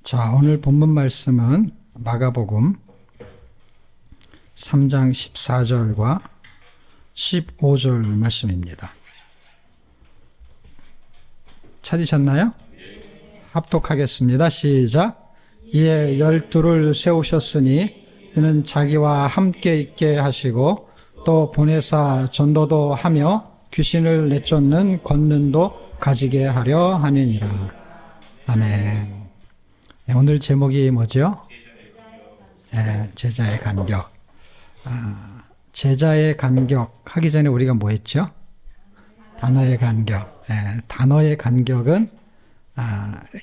자, 오늘 본문 말씀은 마가복음 3장 14절과 15절 말씀입니다. 찾으셨나요? 합독하겠습니다. 시작. 이에 12를 세우셨으니 이는 자기와 함께 있게 하시고 또 보내사 전도도 하며 귀신을 내쫓는 권능도 가지게 하려 함이니라. 아멘. 네, 오늘 제목이 뭐죠? 제자의 간격. 제자의 간격 하기 전에 우리가 뭐 했죠? 단어의 간격. 단어의 간격은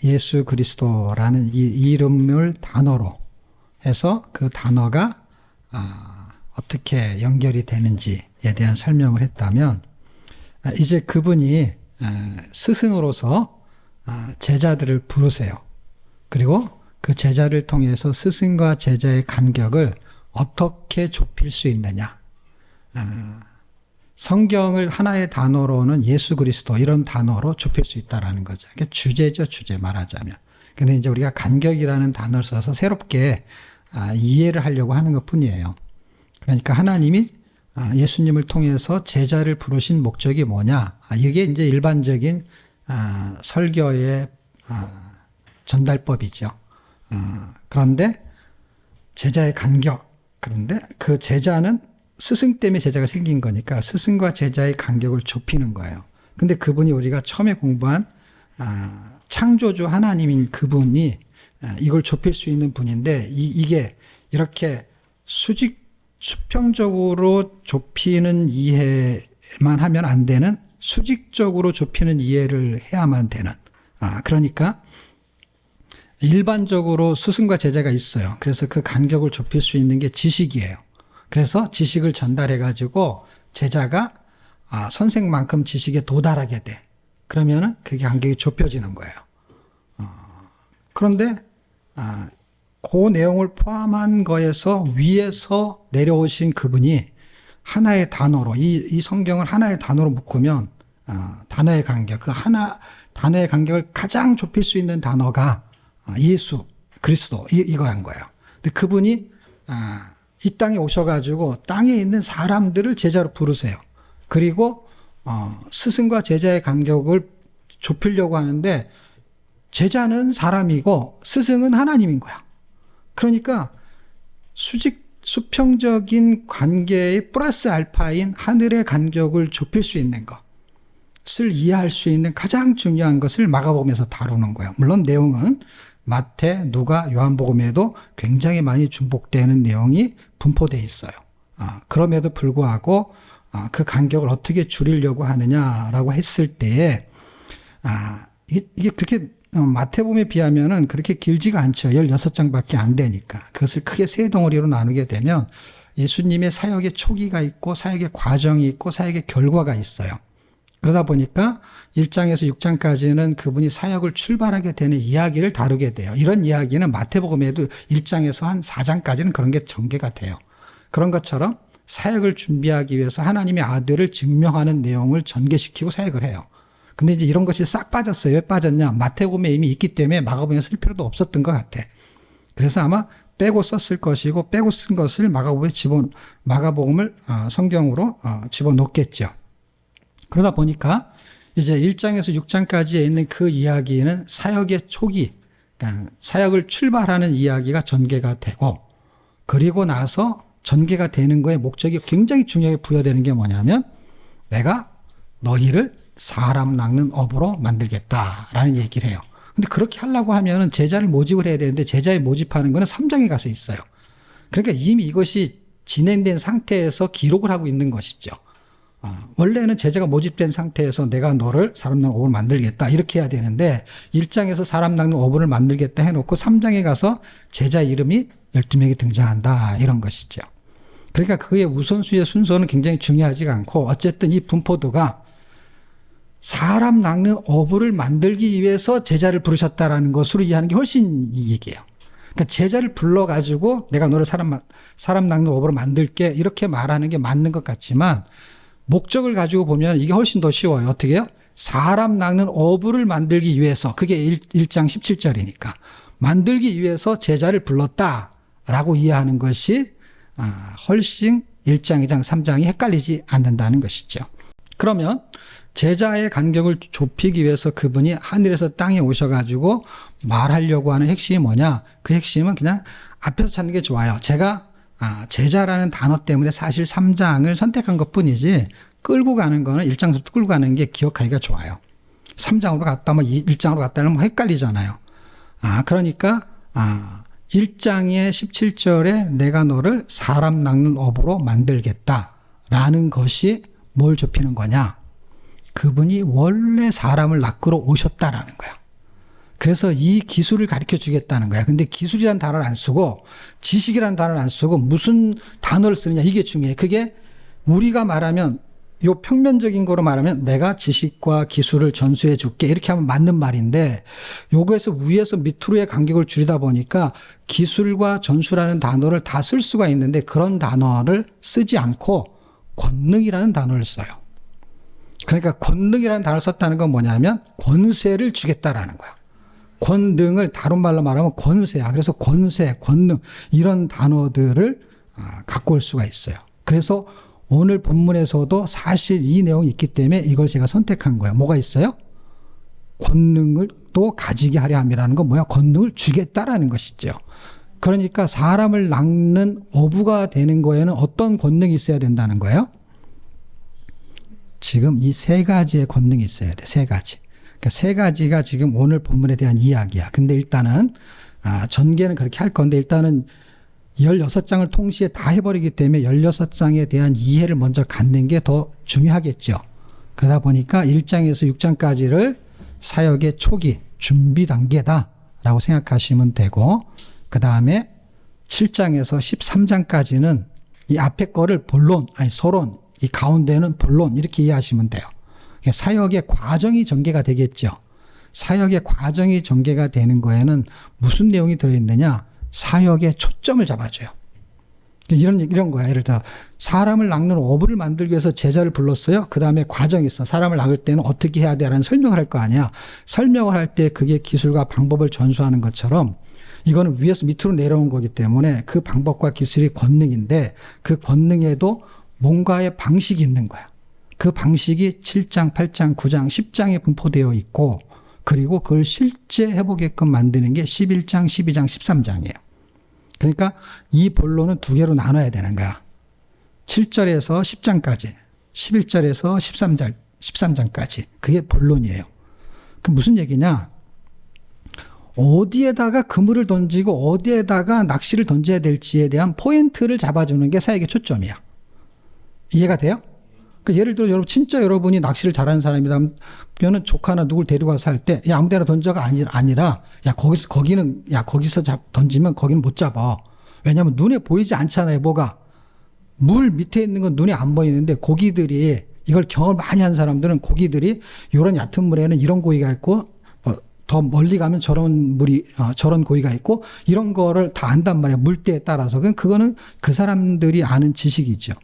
예수 그리스도라는 이 이름을 단어로 해서 그 단어가 어떻게 연결이 되는지에 대한 설명을 했다면, 이제 그분이 스승으로서 제자들을 부르세요. 그리고 그 제자를 통해서 스승과 제자의 간격을 어떻게 좁힐 수 있느냐. 성경을 하나의 단어로는 예수 그리스도 이런 단어로 좁힐 수 있다라는 거죠. 그게 주제죠, 주제 말하자면. 근데 이제 우리가 간격이라는 단어를 써서 새롭게 이해를 하려고 하는 것 뿐이에요. 그러니까 하나님이 예수님을 통해서 제자를 부르신 목적이 뭐냐. 이게 이제 일반적인 설교의 전달법이죠. 그런데 제자의 간격. 그런데 그 제자는 스승 때문에 제자가 생긴 거니까 스승과 제자의 간격을 좁히는 거예요. 근데 그분이 우리가 처음에 공부한 창조주 하나님인 그분이 이걸 좁힐 수 있는 분인데 이게 이렇게 수평적으로 좁히는 이해만 하면 안 되는 수직적으로 좁히는 이해를 해야만 되는. 그러니까 일반적으로 스승과 제자가 있어요. 그래서 그 간격을 좁힐 수 있는 게 지식이에요. 그래서 지식을 전달해 가지고 제자가 선생만큼 지식에 도달하게 돼. 그러면은 그게 간격이 좁혀지는 거예요. 그런데 그 내용을 포함한 거에서 위에서 내려오신 그분이 하나의 단어로 이 성경을 하나의 단어로 묶으면 단어의 간격, 그 하나 단어의 간격을 가장 좁힐 수 있는 단어가 예수 그리스도 이거인 거예요. 근데 그분이 이 땅에 오셔가지고 땅에 있는 사람들을 제자로 부르세요. 그리고 스승과 제자의 간격을 좁히려고 하는데 제자는 사람이고 스승은 하나님인 거야. 그러니까 수평적인 관계의 플러스 알파인 하늘의 간격을 좁힐 수 있는 것을 이해할 수 있는 가장 중요한 것을 마가복음에서 다루는 거예요. 물론 내용은 마태, 누가, 요한복음에도 굉장히 많이 중복되는 내용이 분포되어 있어요. 그럼에도 불구하고 그 간격을 어떻게 줄이려고 하느냐라고 했을 때에 이게 그렇게 마태복음에 비하면은 그렇게 길지가 않죠. 16장밖에 안 되니까. 그것을 크게 세 덩어리로 나누게 되면 예수님의 사역의 초기가 있고 사역의 과정이 있고 사역의 결과가 있어요. 그러다 보니까 1장에서 6장까지는 그분이 사역을 출발하게 되는 이야기를 다루게 돼요. 이런 이야기는 마태복음에도 1장에서 한 4장까지는 그런 게 전개가 돼요. 그런 것처럼 사역을 준비하기 위해서 하나님의 아들을 증명하는 내용을 전개시키고 사역을 해요. 근데 이제 이런 것이 싹 빠졌어요. 왜 빠졌냐? 마태복음에 이미 있기 때문에 마가복음에 쓸 필요도 없었던 것 같아. 그래서 아마 빼고 썼을 것이고 빼고 쓴 것을 마가복음을 성경으로 집어넣겠죠. 그러다 보니까 이제 1장에서 6장까지에 있는 그 이야기는 사역의 초기, 그러니까 사역을 출발하는 이야기가 전개가 되고, 그리고 나서 전개가 되는 거에 목적이 굉장히 중요하게 부여되는 게 뭐냐면 내가 너희를 사람 낚는 업으로 만들겠다라는 얘기를 해요. 근데 그렇게 하려고 하면은 제자를 모집을 해야 되는데 제자를 모집하는 거는 3장에 가서 있어요. 그러니까 이미 이것이 진행된 상태에서 기록을 하고 있는 것이죠. 원래는 제자가 모집된 상태에서 내가 너를 사람 낚는 어부를 만들겠다 이렇게 해야 되는데 1장에서 사람 낚는 어부를 만들겠다 해놓고 3장에 가서 제자 이름이 12명이 등장한다 이런 것이죠. 그러니까 그의 우선순위의 순서는 굉장히 중요하지가 않고 어쨌든 이 분포도가 사람 낚는 어부를 만들기 위해서 제자를 부르셨다라는 것으로 이해하는 게 훨씬 이익이에요. 그러니까 제자를 불러가지고 내가 너를 사람 낚는 어부로 만들게 이렇게 말하는 게 맞는 것 같지만 목적을 가지고 보면 이게 훨씬 더 쉬워요. 어떻게 해요? 사람 낚는 어부를 만들기 위해서 그게 1장 17절이니까 만들기 위해서 제자를 불렀다라고 이해하는 것이 훨씬 1장, 2장, 3장이 헷갈리지 않는다는 것이죠. 그러면 제자의 간격을 좁히기 위해서 그분이 하늘에서 땅에 오셔가지고 말하려고 하는 핵심이 뭐냐? 그 핵심은 그냥 앞에서 찾는 게 좋아요. 제가 제자라는 단어 때문에 사실 3장을 선택한 것 뿐이지 끌고 가는 거는 1장부터 끌고 가는 게 기억하기가 좋아요. 3장으로 갔다 뭐 1장으로 갔다는 뭐 헷갈리잖아요. 그러니까 1장의 17절에 내가 너를 사람 낚는 어부로 만들겠다라는 것이 뭘 좁히는 거냐? 그분이 원래 사람을 낚으러 오셨다라는 거야. 그래서 이 기술을 가르쳐 주겠다는 거야. 근데 기술이란 단어를 안 쓰고 지식이란 단어를 안 쓰고 무슨 단어를 쓰느냐 이게 중요해. 그게 우리가 말하면 요 평면적인 거로 말하면 내가 지식과 기술을 전수해 줄게 이렇게 하면 맞는 말인데 요거에서 위에서 밑으로의 간격을 줄이다 보니까 기술과 전수라는 단어를 다 쓸 수가 있는데 그런 단어를 쓰지 않고 권능이라는 단어를 써요. 그러니까 권능이라는 단어를 썼다는 건 뭐냐면 권세를 주겠다라는 거야. 권능을 다른 말로 말하면 권세야. 그래서 권세, 권능 이런 단어들을 갖고 올 수가 있어요. 그래서 오늘 본문에서도 사실 이 내용이 있기 때문에 이걸 제가 선택한 거예요. 뭐가 있어요? 권능을 또 가지게 하려 함이라는 건 뭐야? 권능을 주겠다라는 것이죠. 그러니까 사람을 낚는 어부가 되는 거에는 어떤 권능이 있어야 된다는 거예요? 지금 이 세 가지의 권능이 있어야 돼. 세 가지. 그러니까 세 가지가 지금 오늘 본문에 대한 이야기야. 근데 일단은 전개는 그렇게 할 건데 일단은 16장을 동시에 다 해버리기 때문에 16장에 대한 이해를 먼저 갖는 게 더 중요하겠죠. 그러다 보니까 1장에서 6장까지를 사역의 초기, 준비 단계다라고 생각하시면 되고 그 다음에 7장에서 13장까지는 이 앞에 거를 본론, 아니 서론, 이 가운데는 본론 이렇게 이해하시면 돼요. 사역의 과정이 전개가 되겠죠. 사역의 과정이 전개가 되는 거에는 무슨 내용이 들어있느냐? 사역의 초점을 잡아줘요. 이런 거야. 예를 들어 사람을 낚는 어부를 만들기 위해서 제자를 불렀어요. 그 다음에 과정이 있어. 사람을 낚을 때는 어떻게 해야 돼라는 설명을 할 거 아니야. 설명을 할 때 그게 기술과 방법을 전수하는 것처럼 이거는 위에서 밑으로 내려온 거기 때문에 그 방법과 기술이 권능인데 그 권능에도 뭔가의 방식이 있는 거야. 그 방식이 7장, 8장, 9장, 10장에 분포되어 있고 그리고 그걸 실제 해보게끔 만드는 게 11장, 12장, 13장이에요. 그러니까 이 본론은 두 개로 나눠야 되는 거야. 7절에서 10장까지, 11절에서 13장까지. 그게 본론이에요. 그 무슨 얘기냐? 어디에다가 그물을 던지고 어디에다가 낚시를 던져야 될지에 대한 포인트를 잡아주는 게 사역의 초점이야. 이해가 돼요? 그 예를 들어 여러분 진짜 여러분이 낚시를 잘하는 사람이라면 조카나 누굴 데려가서 할 때 야 아무데나 던져가 아니라 야 거기서 던지면 거기는 못 잡아. 왜냐하면 눈에 보이지 않잖아요. 뭐가 물 밑에 있는 건 눈에 안 보이는데 고기들이 이걸 경험을 많이 한 사람들은 고기들이 이런 얕은 물에는 이런 고기가 있고 더 멀리 가면 저런 저런 고기가 있고 이런 거를 다 안단 말이야. 물때에 따라서. 그거는 그 사람들이 아는 지식이죠.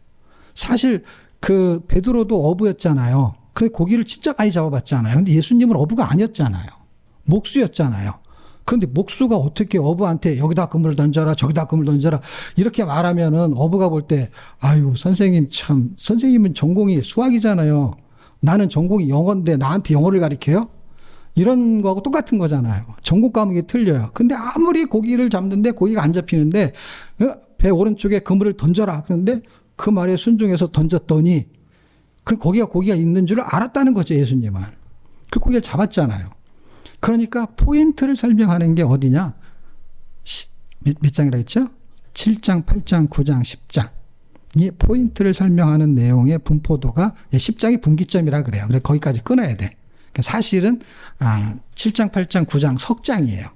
사실 그 베드로도 어부였잖아요. 그 고기를 진짜 많이 잡아봤잖아요. 근데 예수님은 어부가 아니었잖아요. 목수였잖아요. 그런데 목수가 어떻게 어부한테 여기다 그물을 던져라 저기다 그물을 던져라 이렇게 말하면은 어부가 볼 때 아유 선생님은 전공이 수학이잖아요. 나는 전공이 영어인데 나한테 영어를 가르쳐요? 이런 거하고 똑같은 거잖아요. 전공 과목이 틀려요. 근데 아무리 고기를 잡는데 고기가 안 잡히는데 배 오른쪽에 그물을 던져라. 그런데 그 말에 순종해서 던졌더니 그 고기가 있는 줄 알았다는 거죠. 예수님은. 그 고기를 잡았잖아요. 그러니까 포인트를 설명하는 게 어디냐? 몇 장이라 했죠? 7장, 8장, 9장, 10장. 이 포인트를 설명하는 내용의 분포도가 10장이 분기점이라 그래요. 그래서 거기까지 끊어야 돼. 그러니까 사실은 7장, 8장, 9장 석장이에요.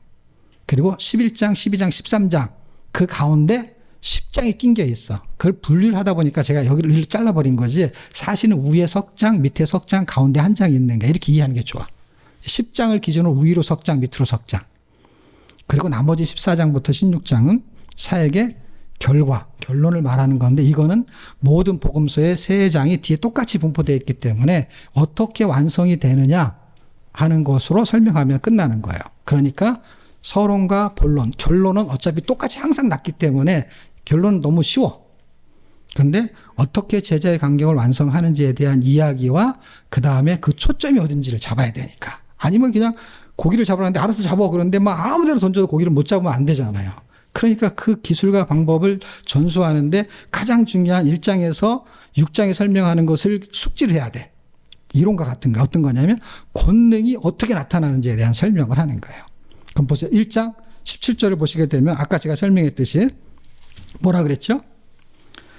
그리고 11장, 12장, 13장 그 가운데 10장이 낀 게 있어. 그걸 분리를 하다 보니까 제가 여기를 잘라버린 거지 사실은 위에 석장, 밑에 석장, 가운데 한 장이 있는 게 이렇게 이해하는 게 좋아. 10장을 기준으로 위로 석장, 밑으로 석장. 그리고 나머지 14장부터 16장은 사역의 결론을 말하는 건데 이거는 모든 복음서의 세 장이 뒤에 똑같이 분포되어 있기 때문에 어떻게 완성이 되느냐 하는 것으로 설명하면 끝나는 거예요. 그러니까 서론과 본론, 결론은 어차피 똑같이 항상 났기 때문에 결론은 너무 쉬워. 그런데 어떻게 제자의 간격을 완성하는지에 대한 이야기와 그 다음에 그 초점이 어딘지를 잡아야 되니까. 아니면 그냥 고기를 잡으라는데 알아서 잡아 그러는데 막 아무 데나 던져도 고기를 못 잡으면 안 되잖아요. 그러니까 그 기술과 방법을 전수하는데 가장 중요한 1장에서 6장에 설명하는 것을 숙지를 해야 돼. 이론과 같은 거 어떤 거냐면 권능이 어떻게 나타나는지에 대한 설명을 하는 거예요. 그럼 보세요. 1장 17절을 보시게 되면 아까 제가 설명했듯이 뭐라 그랬죠?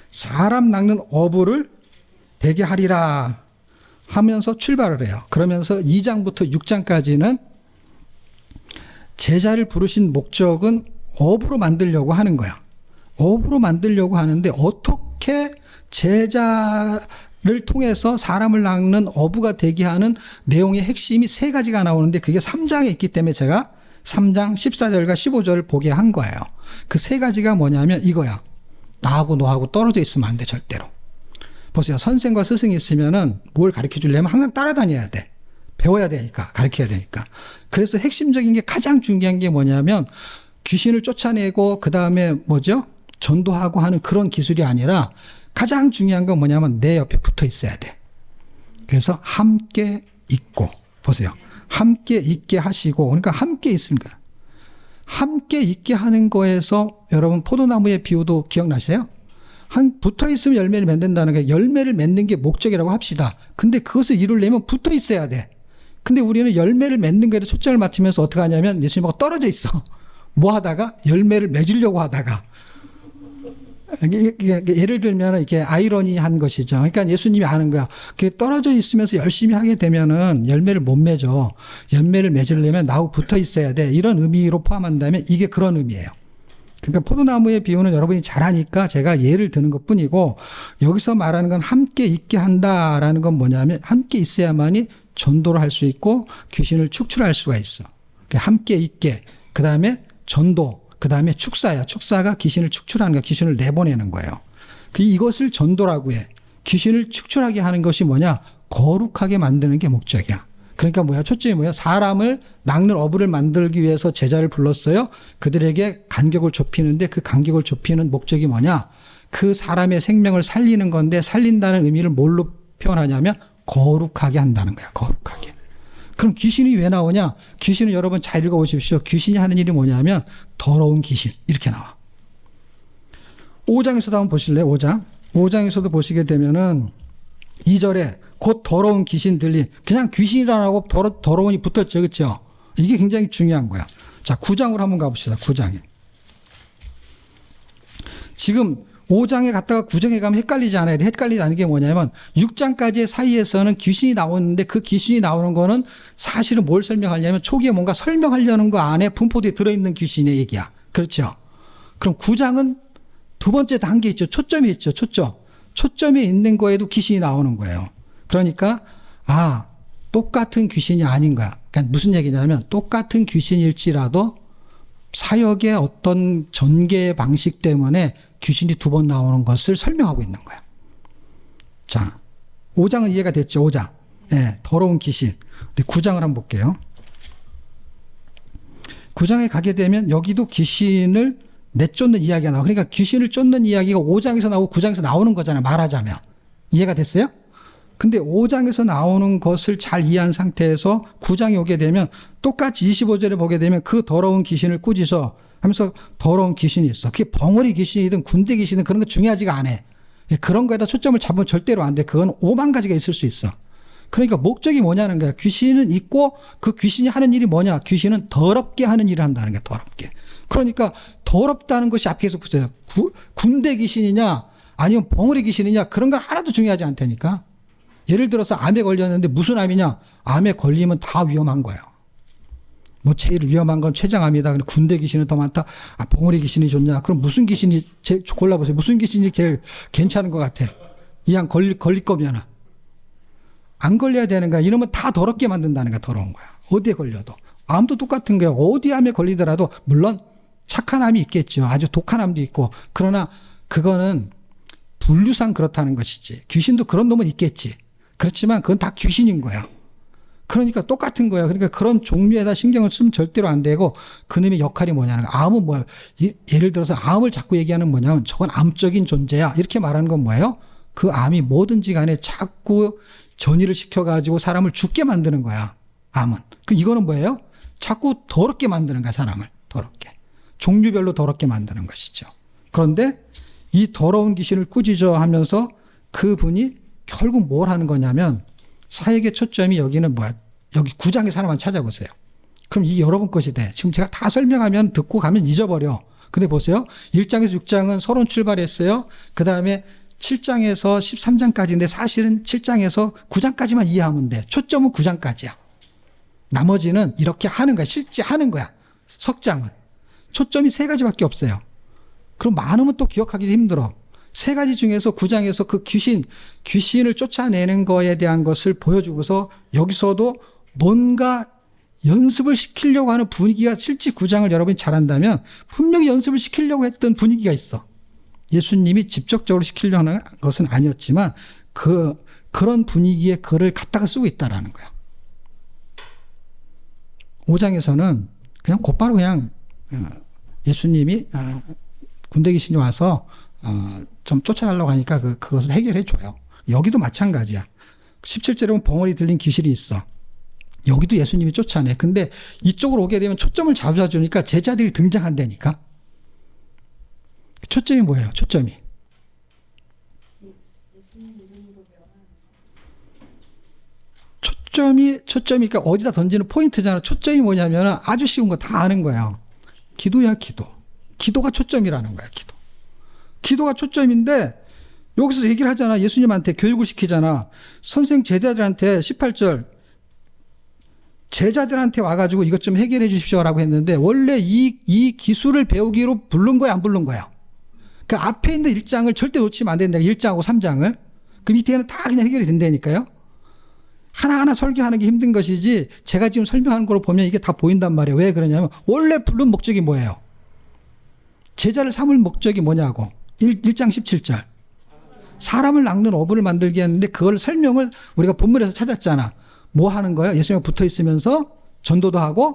사람 낚는 어부를 되게 하리라 하면서 출발을 해요. 그러면서 2장부터 6장까지는 제자를 부르신 목적은 어부로 만들려고 하는 거야. 어부로 만들려고 하는데 어떻게 제자를 통해서 사람을 낚는 어부가 되게 하는 내용의 핵심이 세 가지가 나오는데 그게 3장에 있기 때문에 제가 3장 14절과 15절을 보게 한 거예요. 그 세 가지가 뭐냐면 이거야. 나하고 너하고 떨어져 있으면 안 돼, 절대로. 보세요. 선생과 스승이 있으면은 뭘 가르쳐 주려면 항상 따라다녀야 돼. 배워야 되니까, 가르쳐야 되니까. 그래서 핵심적인 게 가장 중요한 게 뭐냐면 귀신을 쫓아내고 그 다음에 뭐죠? 전도하고 하는 그런 기술이 아니라 가장 중요한 건 뭐냐면 내 옆에 붙어 있어야 돼. 그래서 함께 있고, 보세요. 함께 있게 하시고, 그러니까 함께 있습니다. 함께 있게 하는 거에서 여러분 포도나무의 비유도 기억나세요? 한 붙어 있으면 열매를 맺는다는 게 열매를 맺는 게 목적이라고 합시다. 근데 그것을 이루려면 붙어 있어야 돼. 근데 우리는 열매를 맺는 거에 초점을 맞추면서 어떻게 하냐면 예수님하고 떨어져 있어. 뭐 하다가? 열매를 맺으려고 하다가. 예를 들면 이렇게 아이러니한 것이죠. 그러니까 예수님이 아는 거야. 떨어져 있으면서 열심히 하게 되면은 열매를 못 맺어. 열매를 맺으려면 나하고 붙어 있어야 돼. 이런 의미로 포함한다면 이게 그런 의미예요. 그러니까 포도나무의 비유는 여러분이 잘 아니까 제가 예를 드는 것 뿐이고 여기서 말하는 건 함께 있게 한다라는 건 뭐냐면 함께 있어야만이 전도를 할 수 있고 귀신을 축출할 수가 있어. 함께 있게. 그 다음에 전도. 그 다음에 축사야. 축사가 귀신을 축출하는 거야. 귀신을 내보내는 거예요. 이것을 전도라고 해. 귀신을 축출하게 하는 것이 뭐냐? 거룩하게 만드는 게 목적이야. 그러니까 뭐야? 초점이 뭐야? 사람을 낚는 어부를 만들기 위해서 제자를 불렀어요. 그들에게 간격을 좁히는데 그 간격을 좁히는 목적이 뭐냐? 그 사람의 생명을 살리는 건데 살린다는 의미를 뭘로 표현하냐면 거룩하게 한다는 거야. 거룩하게. 그럼 귀신이 왜 나오냐? 귀신은 여러분 잘 읽어보십시오. 귀신이 하는 일이 뭐냐면 더러운 귀신 이렇게 나와. 5장에서도 한번 보실래요? 5장. 5장에서도 보시게 되면은 2절에 곧 더러운 귀신들이 그냥 귀신이라고 더러운이 붙었죠. 그렇죠? 이게 굉장히 중요한 거야. 자, 9장으로 한번 가봅시다. 9장에. 지금 5장에 갔다가 9장에 가면 헷갈리지 않아요. 헷갈리지 않은 게 뭐냐면 6장까지의 사이에서는 귀신이 나오는데 그 귀신이 나오는 거는 사실은 뭘 설명하려면 초기에 뭔가 설명하려는 거 안에 분포되어 들어있는 귀신의 얘기야. 그렇죠? 그럼 9장은 두 번째 단계 있죠. 초점이 있죠. 초점. 초점에 있는 거에도 귀신이 나오는 거예요. 그러니까 똑같은 귀신이 아닌 거야. 그러니까 무슨 얘기냐면 똑같은 귀신일지라도 사역의 어떤 전개의 방식 때문에 귀신이 두 번 나오는 것을 설명하고 있는 거야. 자, 5장은 이해가 됐죠. 5장. 네, 더러운 귀신. 근데 9장을 한번 볼게요. 9장에 가게 되면 여기도 귀신을 내쫓는 이야기가 나와. 그러니까 귀신을 쫓는 이야기가 5장에서 나오고 9장에서 나오는 거잖아요. 말하자면. 이해가 됐어요? 근데 5장에서 나오는 것을 잘 이해한 상태에서 9장에 오게 되면 똑같이 25절에 보게 되면 그 더러운 귀신을 꾸짖어 하면서 더러운 귀신이 있어. 그게 벙어리 귀신이든 군대 귀신이든 그런 거 중요하지가 않아. 그런 거에다 초점을 잡으면 절대로 안 돼. 그건 5만 가지가 있을 수 있어. 그러니까 목적이 뭐냐는 거야. 귀신은 있고 그 귀신이 하는 일이 뭐냐. 귀신은 더럽게 하는 일을 한다는 거야. 더럽게. 그러니까 더럽다는 것이 앞에 계속 붙어요. 군대 귀신이냐 아니면 벙어리 귀신이냐 그런 건 하나도 중요하지 않다니까. 예를 들어서 암에 걸렸는데 무슨 암이냐. 암에 걸리면 다 위험한 거예요. 뭐 제일 위험한 건 췌장암이다. 근데 군대 귀신은 더 많다. 벙어리 귀신이 좋냐. 그럼 무슨 귀신이 제일 골라보세요. 무슨 귀신이 제일 괜찮은 것 같아. 이왕 걸릴 거면은. 안 걸려야 되는 거야. 이러면 다 더럽게 만든다는 거야. 더러운 거야. 어디에 걸려도. 암도 똑같은 거야. 어디 암에 걸리더라도 물론 착한 암이 있겠죠. 아주 독한 암도 있고. 그러나 그거는 분류상 그렇다는 것이지. 귀신도 그런 놈은 있겠지. 그렇지만 그건 다 귀신인 거야. 그러니까 똑같은 거예요. 그러니까 그런 종류에다 신경을 쓰면 절대로 안 되고 그놈의 역할이 뭐냐는 거. 암은 뭐야? 예를 들어서 암을 자꾸 얘기하는 뭐냐면 저건 암적인 존재야. 이렇게 말하는 건 뭐예요? 그 암이 뭐든지 간에 자꾸 전이를 시켜가지고 사람을 죽게 만드는 거야. 암은. 이거는 뭐예요? 자꾸 더럽게 만드는 거야. 사람을. 더럽게. 종류별로 더럽게 만드는 것이죠. 그런데 이 더러운 귀신을 꾸짖어 하면서 그분이 결국 뭘 하는 거냐면 사역의 초점이 여기는 뭐야? 여기 9장의 사람만 찾아보세요. 그럼 이게 여러분 것이 돼. 지금 제가 다 설명하면 듣고 가면 잊어버려. 근데 보세요. 1장에서 6장은 서론 출발했어요. 그 다음에 7장에서 13장까지인데 사실은 7장에서 9장까지만 이해하면 돼. 초점은 9장까지야. 나머지는 이렇게 하는 거야. 실제 하는 거야. 석장은. 초점이 3가지밖에 없어요. 그럼 많으면 또 기억하기 힘들어. 3가지 중에서 9장에서 그 귀신을 쫓아내는 거에 대한 것을 보여주고서 여기서도 뭔가 연습을 시키려고 하는 분위기가 실제 9장을 여러분이 잘한다면 분명히 연습을 시키려고 했던 분위기가 있어. 예수님이 직접적으로 시키려고 하는 것은 아니었지만 그런 분위기에 글을 갖다가 쓰고 있다라는 거야. 5장에서는 그냥 곧바로 그냥 예수님이 군대 귀신이 와서 좀 쫓아달라고 하니까 그것을 해결해 줘요. 여기도 마찬가지야. 17절에 보면 벙어리 들린 귀신이 있어. 여기도 예수님이 쫓아내. 근데 이쪽으로 오게 되면 초점을 잡아주니까 제자들이 등장한다니까. 초점이 뭐예요? 초점이. 초점이니까 어디다 던지는 포인트잖아. 초점이 뭐냐면 아주 쉬운 거 다 아는 거예요. 기도야, 기도. 기도가 초점이라는 거야, 기도. 기도가 초점인데 여기서 얘기를 하잖아. 예수님한테 교육을 시키잖아. 선생 제자들한테 18절 제자들한테 와가지고 이것 좀 해결해 주십시오라고 했는데 원래 이 기술을 배우기로 부른 거야, 안 부른 거야? 그 앞에 있는 1장을 절대 놓치면 안 된다. 1장하고 3장을. 그 밑에는 다 그냥 해결이 된다니까요. 하나하나 설교하는 게 힘든 것이지 제가 지금 설명하는 걸 보면 이게 다 보인단 말이에요. 왜 그러냐면 원래 부른 목적이 뭐예요? 제자를 삼을 목적이 뭐냐고. 1장 17절. 사람을 낚는 어부를 만들게 했는데 그걸 설명을 우리가 본문에서 찾았잖아. 뭐 하는 거야? 예수님과 붙어 있으면서 전도도 하고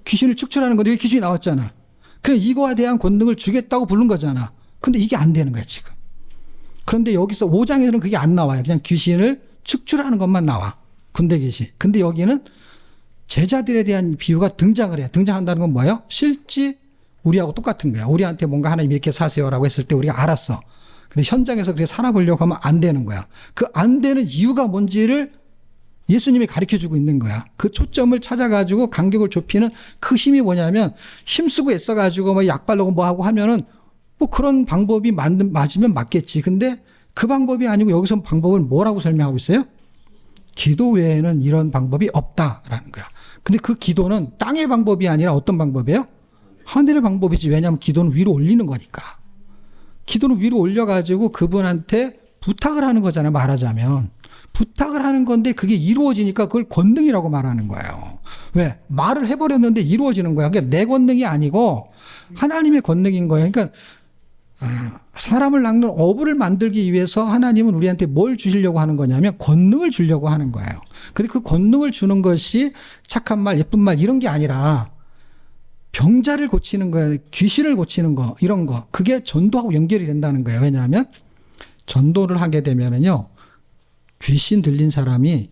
귀신을 축출하는 건데 여기 귀신이 나왔잖아. 그래 이거에 대한 권능을 주겠다고 부른 거잖아. 근데 이게 안 되는 거야 지금. 그런데 여기서 5장에서는 그게 안 나와요. 그냥 귀신을 축출하는 것만 나와. 군대 귀신. 근데 여기는 제자들에 대한 비유가 등장을 해요. 등장한다는 건 뭐예요? 실제 우리하고 똑같은 거야. 우리한테 뭔가 하나님 이렇게 사세요라고 했을 때 우리가 알았어. 근데 현장에서 그렇게 살아보려고 하면 안 되는 거야. 그 안 되는 이유가 뭔지를 예수님이 가르쳐 주고 있는 거야. 그 초점을 찾아가지고 간격을 좁히는 그 힘이 뭐냐면 힘쓰고 애써가지고 뭐 약 바르고 뭐 하고 하면은 뭐 그런 방법이 맞으면 맞겠지. 근데 그 방법이 아니고 여기서 방법을 뭐라고 설명하고 있어요? 기도 외에는 이런 방법이 없다라는 거야. 근데 그 기도는 땅의 방법이 아니라 어떤 방법이에요? 하늘의 방법이지. 왜냐하면 기도는 위로 올리는 거니까. 기도는 위로 올려가지고 그분한테 부탁을 하는 거잖아요. 말하자면. 부탁을 하는 건데 그게 이루어지니까 그걸 권능이라고 말하는 거예요. 왜? 말을 해버렸는데 이루어지는 거야. 그러니까 내 권능이 아니고 하나님의 권능인 거예요. 그러니까 사람을 낚는 어부를 만들기 위해서 하나님은 우리한테 뭘 주시려고 하는 거냐면 권능을 주려고 하는 거예요. 근데 그 권능을 주는 것이 착한 말, 예쁜 말 이런 게 아니라 병자를 고치는 거예요. 귀신을 고치는 거, 이런 거. 그게 전도하고 연결이 된다는 거예요. 왜냐하면 전도를 하게 되면은요, 귀신 들린 사람이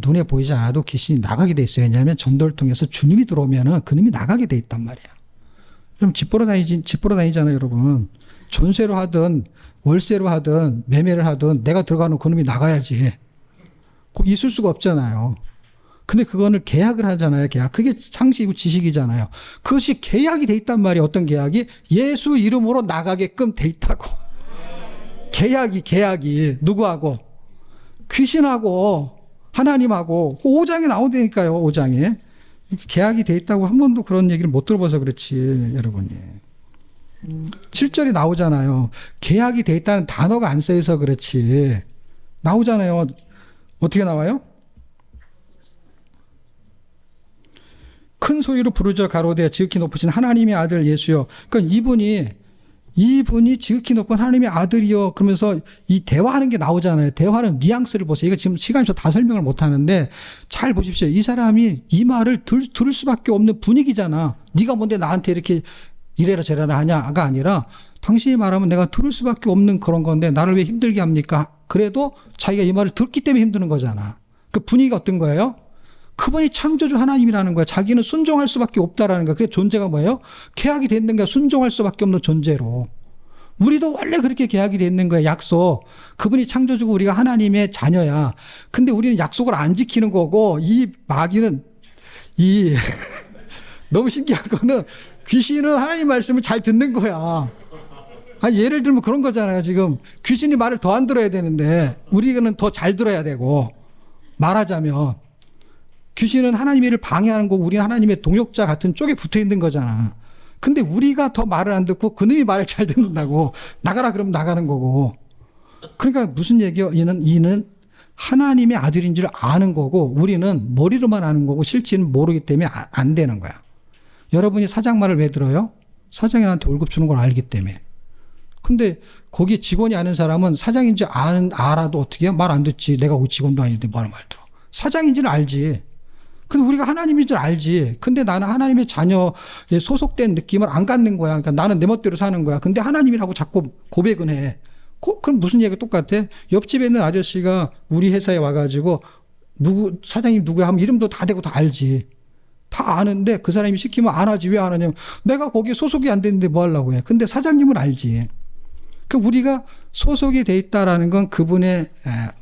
눈에 보이지 않아도 귀신이 나가게 돼 있어요. 왜냐하면 전도를 통해서 주님이 들어오면은 그놈이 나가게 돼 있단 말이야. 그럼 집 보러 다니잖아요, 여러분. 전세로 하든, 월세로 하든, 매매를 하든, 내가 들어가는 그놈이 나가야지. 거기 있을 수가 없잖아요. 근데 그거는 계약을 하잖아요, 계약. 그게 상식이고 지식이잖아요. 그것이 계약이 돼 있단 말이에요. 어떤 계약이? 예수 이름으로 나가게끔 돼 있다고. 계약이. 누구하고? 귀신하고, 하나님하고. 5장에 나온다니까요, 5장에. 계약이 돼 있다고 한 번도 그런 얘기를 못 들어봐서 그렇지, 여러분이. 7절이 나오잖아요. 계약이 돼 있다는 단어가 안 써있어 그렇지. 나오잖아요. 어떻게 나와요? 큰 소리로 부르짖어 가로되 지극히 높으신 하나님의 아들 예수여. 그러니까 이분이 이분이 지극히 높은 하나님의 아들이요. 그러면서 이 대화하는 게 나오잖아요. 대화는 뉘앙스를 보세요. 이거 지금 시간이 없어서 다 설명을 못 하는데 잘 보십시오. 이 사람이 이 말을 들을 수밖에 없는 분위기잖아. 네가 뭔데 나한테 이렇게 이래라 저래라 하냐가 아니라 당신이 말하면 내가 들을 수밖에 없는 그런 건데 나를 왜 힘들게 합니까? 그래도 자기가 이 말을 듣기 때문에 힘드는 거잖아. 그 분위기가 어떤 거예요? 그분이 창조주 하나님이라는 거야. 자기는 순종할 수밖에 없다라는 거야. 그래 존재가 뭐예요? 계약이 돼 있는 거야. 순종할 수밖에 없는 존재로. 우리도 원래 그렇게 계약이 돼 있는 거야. 약속. 그분이 창조주고 우리가 하나님의 자녀야. 근데 우리는 약속을 안 지키는 거고 이 마귀는 너무 신기한 거는 귀신은 하나님 말씀을 잘 듣는 거야. 예를 들면 그런 거잖아요. 지금 귀신이 말을 더 안 들어야 되는데 우리는 더 잘 들어야 되고 말하자면 귀신은 하나님의 일을 방해하는 거고 우리는 하나님의 동역자 같은 쪽에 붙어 있는 거잖아. 근데 우리가 더 말을 안 듣고 그놈이 말을 잘 듣는다고 나가라 그러면 나가는 거고. 그러니까 무슨 얘기요? 이는 하나님의 아들인 줄 아는 거고 우리는 머리로만 아는 거고 실제는 모르기 때문에 안 되는 거야. 여러분이 사장 말을 왜 들어요? 사장이 나한테 월급 주는 걸 알기 때문에. 근데 거기 직원이 아는 사람은 사장인지 알아도 어떻게 해요? 말 안 듣지. 내가 직원도 아닌데 말 들어. 사장인지는 알지. 근데 우리가 하나님인 줄 알지. 근데 나는 하나님의 자녀에 소속된 느낌을 안 갖는 거야. 그러니까 나는 내 멋대로 사는 거야. 근데 하나님이라고 자꾸 고백은 해. 그럼 무슨 얘기가 똑같아? 옆집에 있는 아저씨가 우리 회사에 와가지고 사장님 누구야 하면 이름도 다 대고 다 알지. 다 아는데 그 사람이 시키면 안 하지. 왜 안 하냐면 내가 거기에 소속이 안 됐는데 뭐 하려고 해. 근데 사장님은 알지. 그럼 우리가 소속이 돼 있다라는 건 그분의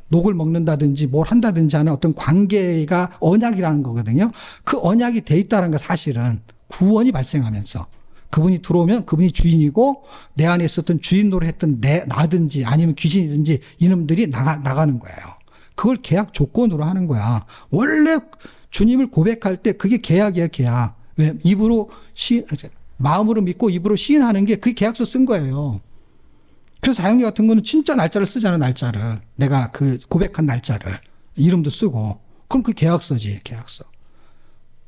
녹을 먹는다든지 뭘 한다든지 하는 어떤 관계가 언약이라는 거거든요. 그 언약이 돼 있다는 거 사실은 구원이 발생하면서 그분이 들어오면 그분이 주인이고 내 안에 있었던 주인 노릇했던 나든지 아니면 귀신이든지 이놈들이 나가는 거예요. 그걸 계약 조건으로 하는 거야. 원래 주님을 고백할 때 그게 계약이야, 계약. 왜? 마음으로 믿고 입으로 시인하는 게 그게 계약서 쓴 거예요. 그래서 사형리 같은 거는 진짜 날짜를 쓰잖아, 날짜를. 내가 그 고백한 날짜를. 이름도 쓰고. 그럼 그 계약서지, 계약서.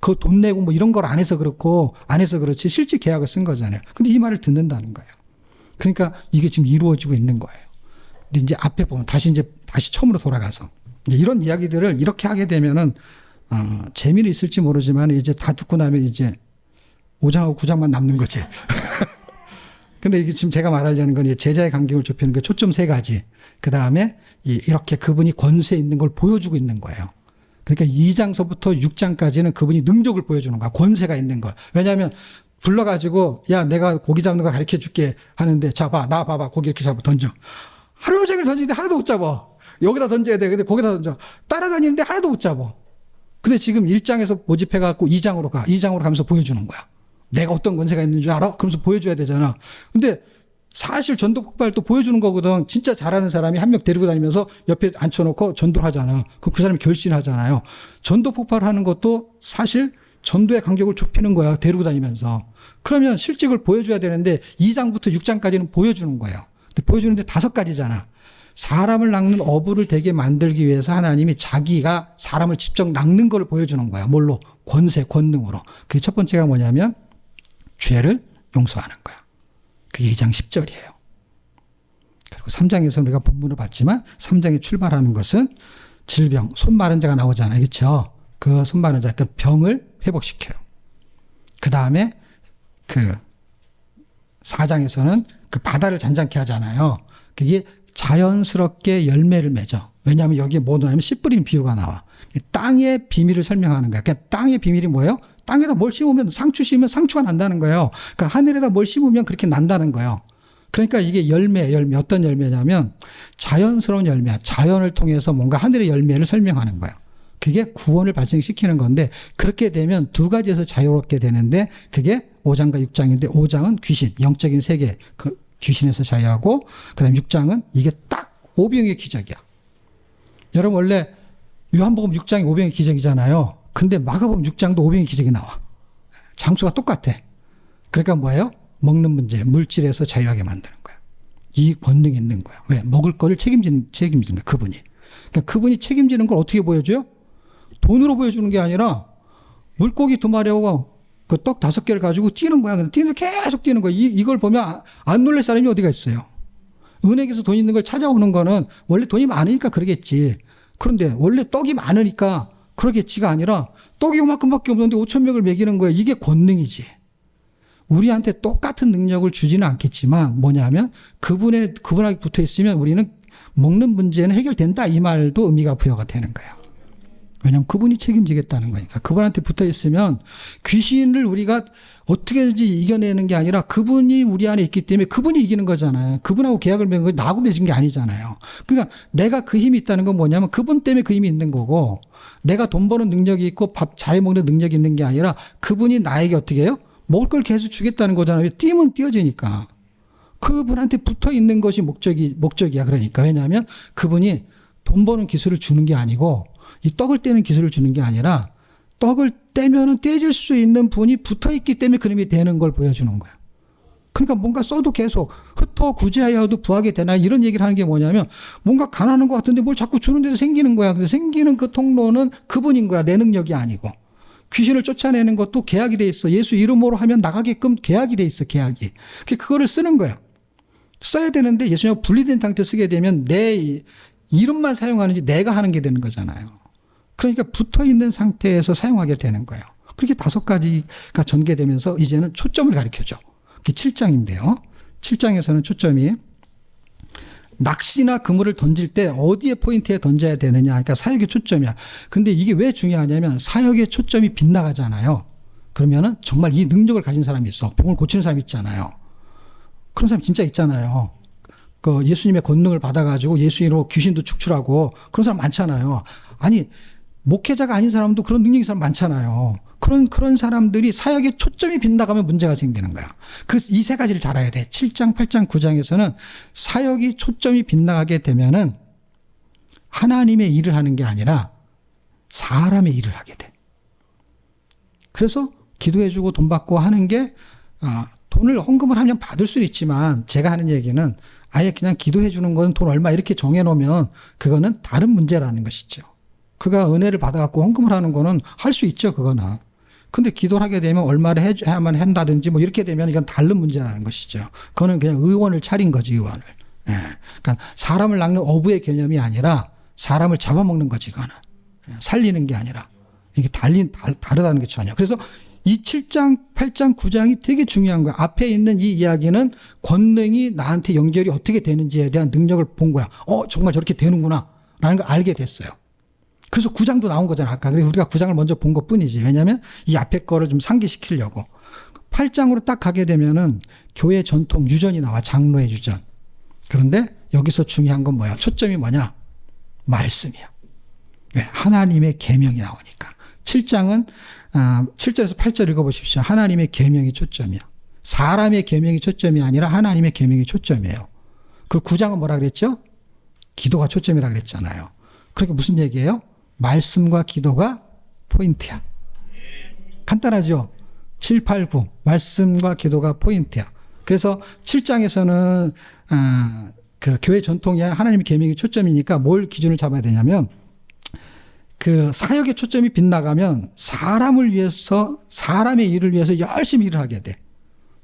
그 돈 내고 뭐 이런 걸 안 해서 그렇고, 안 해서 그렇지, 실제 계약을 쓴 거잖아요. 근데 이 말을 듣는다는 거예요. 그러니까 이게 지금 이루어지고 있는 거예요. 근데 이제 앞에 보면 다시 처음으로 돌아가서. 이제 이런 이야기들을 이렇게 하게 되면은, 재미는 있을지 모르지만 이제 다 듣고 나면 이제 5장하고 9장만 남는 거지. 근데 이게 지금 제가 말하려는 건 제자의 간격을 좁히는 게 초점 세 가지. 그 다음에 이렇게 그분이 권세 있는 걸 보여주고 있는 거예요. 그러니까 2장서부터 6장까지는 그분이 능력을 보여주는 거야. 권세가 있는 걸. 왜냐하면 불러가지고 야 내가 고기 잡는 거 가르쳐 줄게 하는데 자 봐, 나 봐봐. 고기 이렇게 잡아 던져. 하루 종일 던지는데 하나도 못 잡아. 여기다 던져야 돼. 근데 거기다 던져. 따라다니는데 하나도 못 잡아. 근데 지금 1장에서 모집해갖고 2장으로 가. 2장으로 가면서 보여주는 거야. 내가 어떤 권세가 있는 줄 알아? 그러면서 보여줘야 되잖아. 근데 사실 전도 폭발도 보여주는 거거든. 진짜 잘하는 사람이 한 명 데리고 다니면서 옆에 앉혀놓고 전도를 하잖아. 그럼 그 사람이 결신하잖아요. 전도 폭발하는 것도 사실 전도의 간격을 좁히는 거야. 데리고 다니면서. 그러면 실직을 보여줘야 되는데 2장부터 6장까지는 보여주는 거예요. 근데 보여주는데 5가지잖아. 사람을 낚는 어부를 되게 만들기 위해서 하나님이 자기가 사람을 직접 낚는 걸 보여주는 거야. 뭘로? 권세, 권능으로. 그게 첫 번째가 뭐냐면 죄를 용서하는 거야. 그게 2장 10절이에요. 그리고 3장에서 우리가 본문을 봤지만 3장에 출발하는 것은 질병, 손 마른 자가 나오잖아요. 그렇죠? 그 손 마른 자, 그 병을 회복시켜요. 그 다음에 그 4장에서는 그 바다를 잔잔케 하잖아요. 그게 자연스럽게 열매를 맺어. 왜냐하면 여기에 뭐 넣냐면 씨 뿌린 비유가 나와. 땅의 비밀을 설명하는 거야. 그러니까 땅의 비밀이 뭐예요? 땅에다 뭘 심으면 상추 심으면 상추가 난다는 거예요. 그러니까 하늘에다 뭘 심으면 그렇게 난다는 거예요. 그러니까 이게 열매 어떤 열매냐면 자연스러운 열매야. 자연을 통해서 뭔가 하늘의 열매를 설명하는 거예요. 그게 구원을 발생시키는 건데 그렇게 되면 2가지에서 자유롭게 되는데 그게 5장과 6장인데 5장은 귀신, 영적인 세계, 그 귀신에서 자유하고 그다음에 6장은 이게 딱 오병이의 기적이야. 여러분 원래 요한복음 6장이 오병이의 기적이잖아요. 근데 마가복음 6장도 오병이의 기적이 나와. 장수가 똑같아. 그러니까 뭐예요? 먹는 문제, 물질에서 자유하게 만드는 거야. 이 권능이 있는 거야. 왜? 먹을 거를 책임지는 거야, 그분이. 그러니까 그분이 책임지는 걸 어떻게 보여줘요? 돈으로 보여주는 게 아니라 물고기 2마리하고 그 떡 5개를 가지고 뛰는 거야. 뛰는데 계속 뛰는 거야. 이걸 보면 안 놀랄 사람이 어디가 있어요. 은행에서 돈 있는 걸 찾아오는 거는 원래 돈이 많으니까 그러겠지. 그런데 원래 떡이 많으니까 그러겠지가 아니라 떡이 요만큼밖에 없는데 5,000명을 먹이는 거야. 이게 권능이지. 우리한테 똑같은 능력을 주지는 않겠지만 뭐냐 하면 그분하게 붙어 있으면 우리는 먹는 문제는 해결된다. 이 말도 의미가 부여가 되는 거예요. 왜냐하면 그분이 책임지겠다는 거니까. 그분한테 붙어 있으면 귀신을 우리가 어떻게든지 이겨내는 게 아니라 그분이 우리 안에 있기 때문에 그분이 이기는 거잖아요. 그분하고 계약을 맺은 거 나하고 맺은 게 아니잖아요. 그러니까 내가 그 힘이 있다는 건 뭐냐면 그분 때문에 그 힘이 있는 거고 내가 돈 버는 능력이 있고 밥 잘 먹는 능력이 있는 게 아니라 그분이 나에게 어떻게 해요? 먹을 걸 계속 주겠다는 거잖아요. 뛰면 뛰어지니까. 그분한테 붙어 있는 것이 목적이야. 그러니까. 왜냐하면 그분이 돈 버는 기술을 주는 게 아니고 이 떡을 떼는 기술을 주는 게 아니라 떡을 떼면은 떼질 수 있는 분이 붙어 있기 때문에 그림이 되는 걸 보여주는 거야. 그러니까 뭔가 써도 계속 흩어 구제하여도 부하게 되나 이런 얘기를 하는 게 뭐냐면 뭔가 가난한 것 같은데 뭘 자꾸 주는 데도 생기는 거야. 근데 생기는 그 통로는 그분인 거야. 내 능력이 아니고. 귀신을 쫓아내는 것도 계약이 돼 있어. 예수 이름으로 하면 나가게끔 계약이 돼 있어. 계약이. 그거를 쓰는 거야. 써야 되는데 예수님하고 분리된 상태에 쓰게 되면 내 이름만 사용하는지 내가 하는 게 되는 거잖아요. 그러니까 붙어 있는 상태에서 사용하게 되는 거예요. 그렇게 5가지가 전개되면서 이제는 초점을 가르쳐줘. 그게 7장인데요. 7장에서는 초점이 낚시나 그물을 던질 때 어디에 포인트에 던져야 되느냐. 그러니까 사역의 초점이야. 근데 이게 왜 중요하냐면 사역의 초점이 빗나가잖아요. 그러면은 정말 이 능력을 가진 사람이 있어. 병을 고치는 사람이 있잖아요. 그런 사람 진짜 있잖아요. 그 예수님의 권능을 받아가지고 예수 이름으로 귀신도 축출하고 그런 사람 많잖아요. 아니 목회자가 아닌 사람도 그런 능력이 사람 많잖아요. 그런 사람들이 사역의 초점이 빗나가면 문제가 생기는 거야. 그래서 이 3가지를 잘 알아야 돼. 7장, 8장, 9장에서는 사역이 초점이 빗나가게 되면은 하나님의 일을 하는 게 아니라 사람의 일을 하게 돼. 그래서 기도해주고 돈 받고 하는 게 돈을 헌금을 하면 받을 수는 있지만 제가 하는 얘기는 아예 그냥 기도해주는 건 돈 얼마 이렇게 정해놓으면 그거는 다른 문제라는 것이죠. 그가 은혜를 받아갖고 헌금을 하는 거는 할 수 있죠. 그거는. 근데 기도를 하게 되면 얼마를 해야만 한다든지 뭐 이렇게 되면 이건 다른 문제라는 것이죠. 그거는 그냥 의원을 차린 거지, 의원을. 예. 그러니까 사람을 낚는 어부의 개념이 아니라 사람을 잡아먹는 거지, 그거는. 살리는 게 아니라. 이게 다르다는 게 전혀. 그래서 이 7장, 8장, 9장이 되게 중요한 거야. 앞에 있는 이 이야기는 권능이 나한테 연결이 어떻게 되는지에 대한 능력을 본 거야. 정말 저렇게 되는구나. 라는 걸 알게 됐어요. 그래서 9장도 나온 거잖아, 아까. 그래서 우리가 9장을 먼저 본 것 뿐이지. 왜냐면 이 앞에 거를 좀 상기시키려고. 8장으로 딱 가게 되면은 교회 전통 유전이 나와, 장로의 유전. 그런데 여기서 중요한 건 뭐야? 초점이 뭐냐? 말씀이야. 왜? 하나님의 계명이 나오니까. 7장은 7절에서 8절 읽어보십시오. 하나님의 계명이 초점이야. 사람의 계명이 초점이 아니라 하나님의 계명이 초점이에요. 그리고 9장은 뭐라 그랬죠? 기도가 초점이라 그랬잖아요. 그러니까 무슨 얘기예요? 말씀과 기도가 포인트야. 간단하죠? 7, 8, 9. 말씀과 기도가 포인트야. 그래서 7장에서는 그 교회 전통이 하나님의 계명이 초점이니까 뭘 기준을 잡아야 되냐면 그 사역의 초점이 빗나가면 사람을 위해서 사람의 일을 위해서 열심히 일을 하게 돼.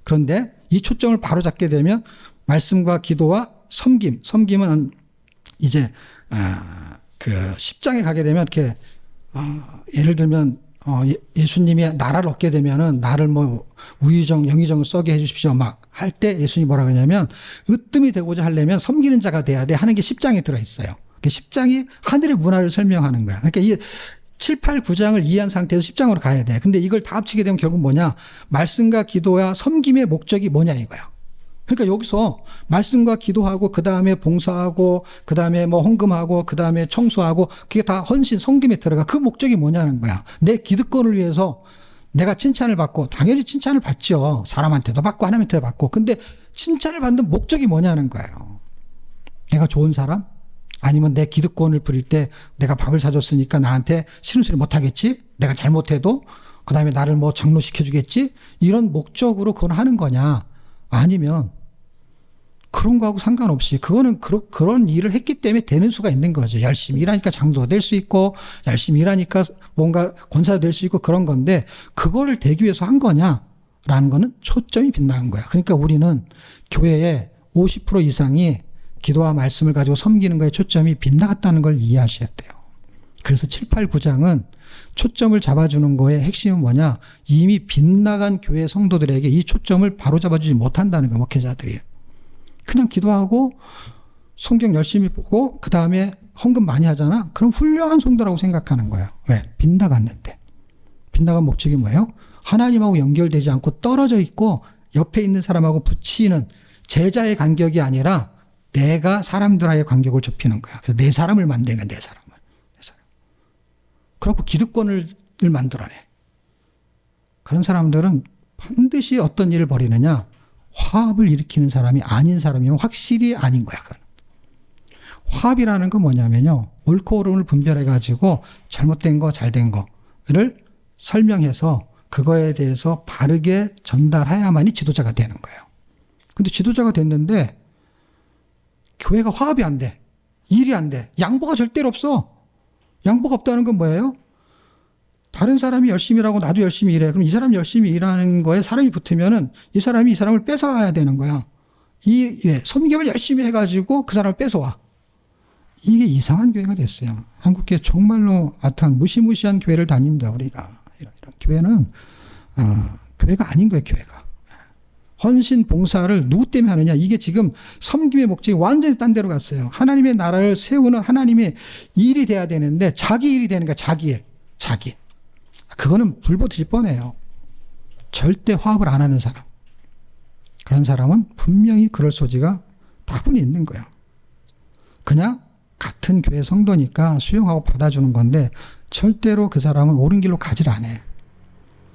그런데 이 초점을 바로 잡게 되면 말씀과 기도와 섬김은 이제 그 10장에 가게 되면 이렇게 예를 들면 예수님이 나라를 얻게 되면은 나를 뭐 우유정 영의정을 써게 해주십시오 막 할 때 예수님이 뭐라 그러냐면 으뜸이 되고자 하려면 섬기는 자가 돼야 돼 하는 게 10장에 들어있어요. 10장이 하늘의 문화를 설명하는 거야. 그러니까 이 7, 8, 9장을 이해한 상태에서 10장으로 가야 돼. 근데 이걸 다 합치게 되면 결국 뭐냐? 말씀과 기도와 섬김의 목적이 뭐냐 이거야. 그러니까 여기서 말씀과 기도하고 그 다음에 봉사하고 그 다음에 뭐 헌금하고 그 다음에 청소하고 그게 다 헌신, 섬김에 들어가. 그 목적이 뭐냐는 거야. 내 기득권을 위해서 내가 칭찬을 받고 당연히 칭찬을 받죠. 사람한테도 받고 하나님한테도 받고. 근데 칭찬을 받는 목적이 뭐냐는 거예요. 내가 좋은 사람? 아니면 내 기득권을 부릴 때 내가 밥을 사줬으니까 나한테 싫은 소리 못하겠지? 내가 잘못해도 그 다음에 나를 뭐 장로시켜주겠지? 이런 목적으로 그걸 하는 거냐? 아니면 그런 거하고 상관없이 그거는 그런 일을 했기 때문에 되는 수가 있는 거죠. 열심히 일하니까 장도가 될 수 있고 열심히 일하니까 뭔가 권사도 될 수 있고 그런 건데 그거를 되기 위해서 한 거냐라는 거는 초점이 빗나간 거야. 그러니까 우리는 교회의 50% 이상이 기도와 말씀을 가지고 섬기는 거에 초점이 빗나갔다는 걸 이해하셔야 돼요. 그래서 7, 8, 9장은 초점을 잡아주는 거의 핵심은 뭐냐? 이미 빗나간 교회 성도들에게 이 초점을 바로 잡아주지 못한다는 거예요. 목회자들이. 그냥 기도하고 성경 열심히 보고 그 다음에 헌금 많이 하잖아. 그럼 훌륭한 성도라고 생각하는 거예요. 왜? 빗나갔는데. 빗나간 목적이 뭐예요? 하나님하고 연결되지 않고 떨어져 있고 옆에 있는 사람하고 붙이는 제자의 간격이 아니라 내가 사람들과의 간격을 좁히는 거야. 그래서 내 사람을 만드는 거야. 내 사람을. 그래갖고 기득권을 만들어내. 그런 사람들은 반드시 어떤 일을 벌이느냐? 화합을 일으키는 사람이 아닌 사람이면 확실히 아닌 거야. 그건. 화합이라는 건 뭐냐면요. 옳고 그름을 분별해가지고 잘못된 거, 잘된 거를 설명해서 그거에 대해서 바르게 전달해야만이 지도자가 되는 거예요. 근데 지도자가 됐는데 교회가 화합이 안 돼. 일이 안 돼. 양보가 절대로 없어. 양보가 없다는 건 뭐예요? 다른 사람이 열심히 일하고 나도 열심히 일해. 그럼 이 사람이 열심히 일하는 거에 사람이 붙으면은 이 사람이 이 사람을 뺏어와야 되는 거야. 섬김을 열심히 해가지고 그 사람을 뺏어와. 이게 이상한 교회가 됐어요. 한국교회 정말로 무시무시한 교회를 다닙니다. 우리가. 이런 교회는, 교회가 아닌 거예요, 교회가. 헌신, 봉사를 누구 때문에 하느냐. 이게 지금 섬김의 목적이 완전히 딴 데로 갔어요. 하나님의 나라를 세우는 하나님의 일이 돼야 되는데 자기 일이 되는 거야. 자기 일. 자기. 그거는 불보듯이 뻔해요. 절대 화합을 안 하는 사람. 그런 사람은 분명히 그럴 소지가 다분히 있는 거예요. 그냥 같은 교회 성도니까 수용하고 받아주는 건데 절대로 그 사람은 옳은 길로 가지를 안 해.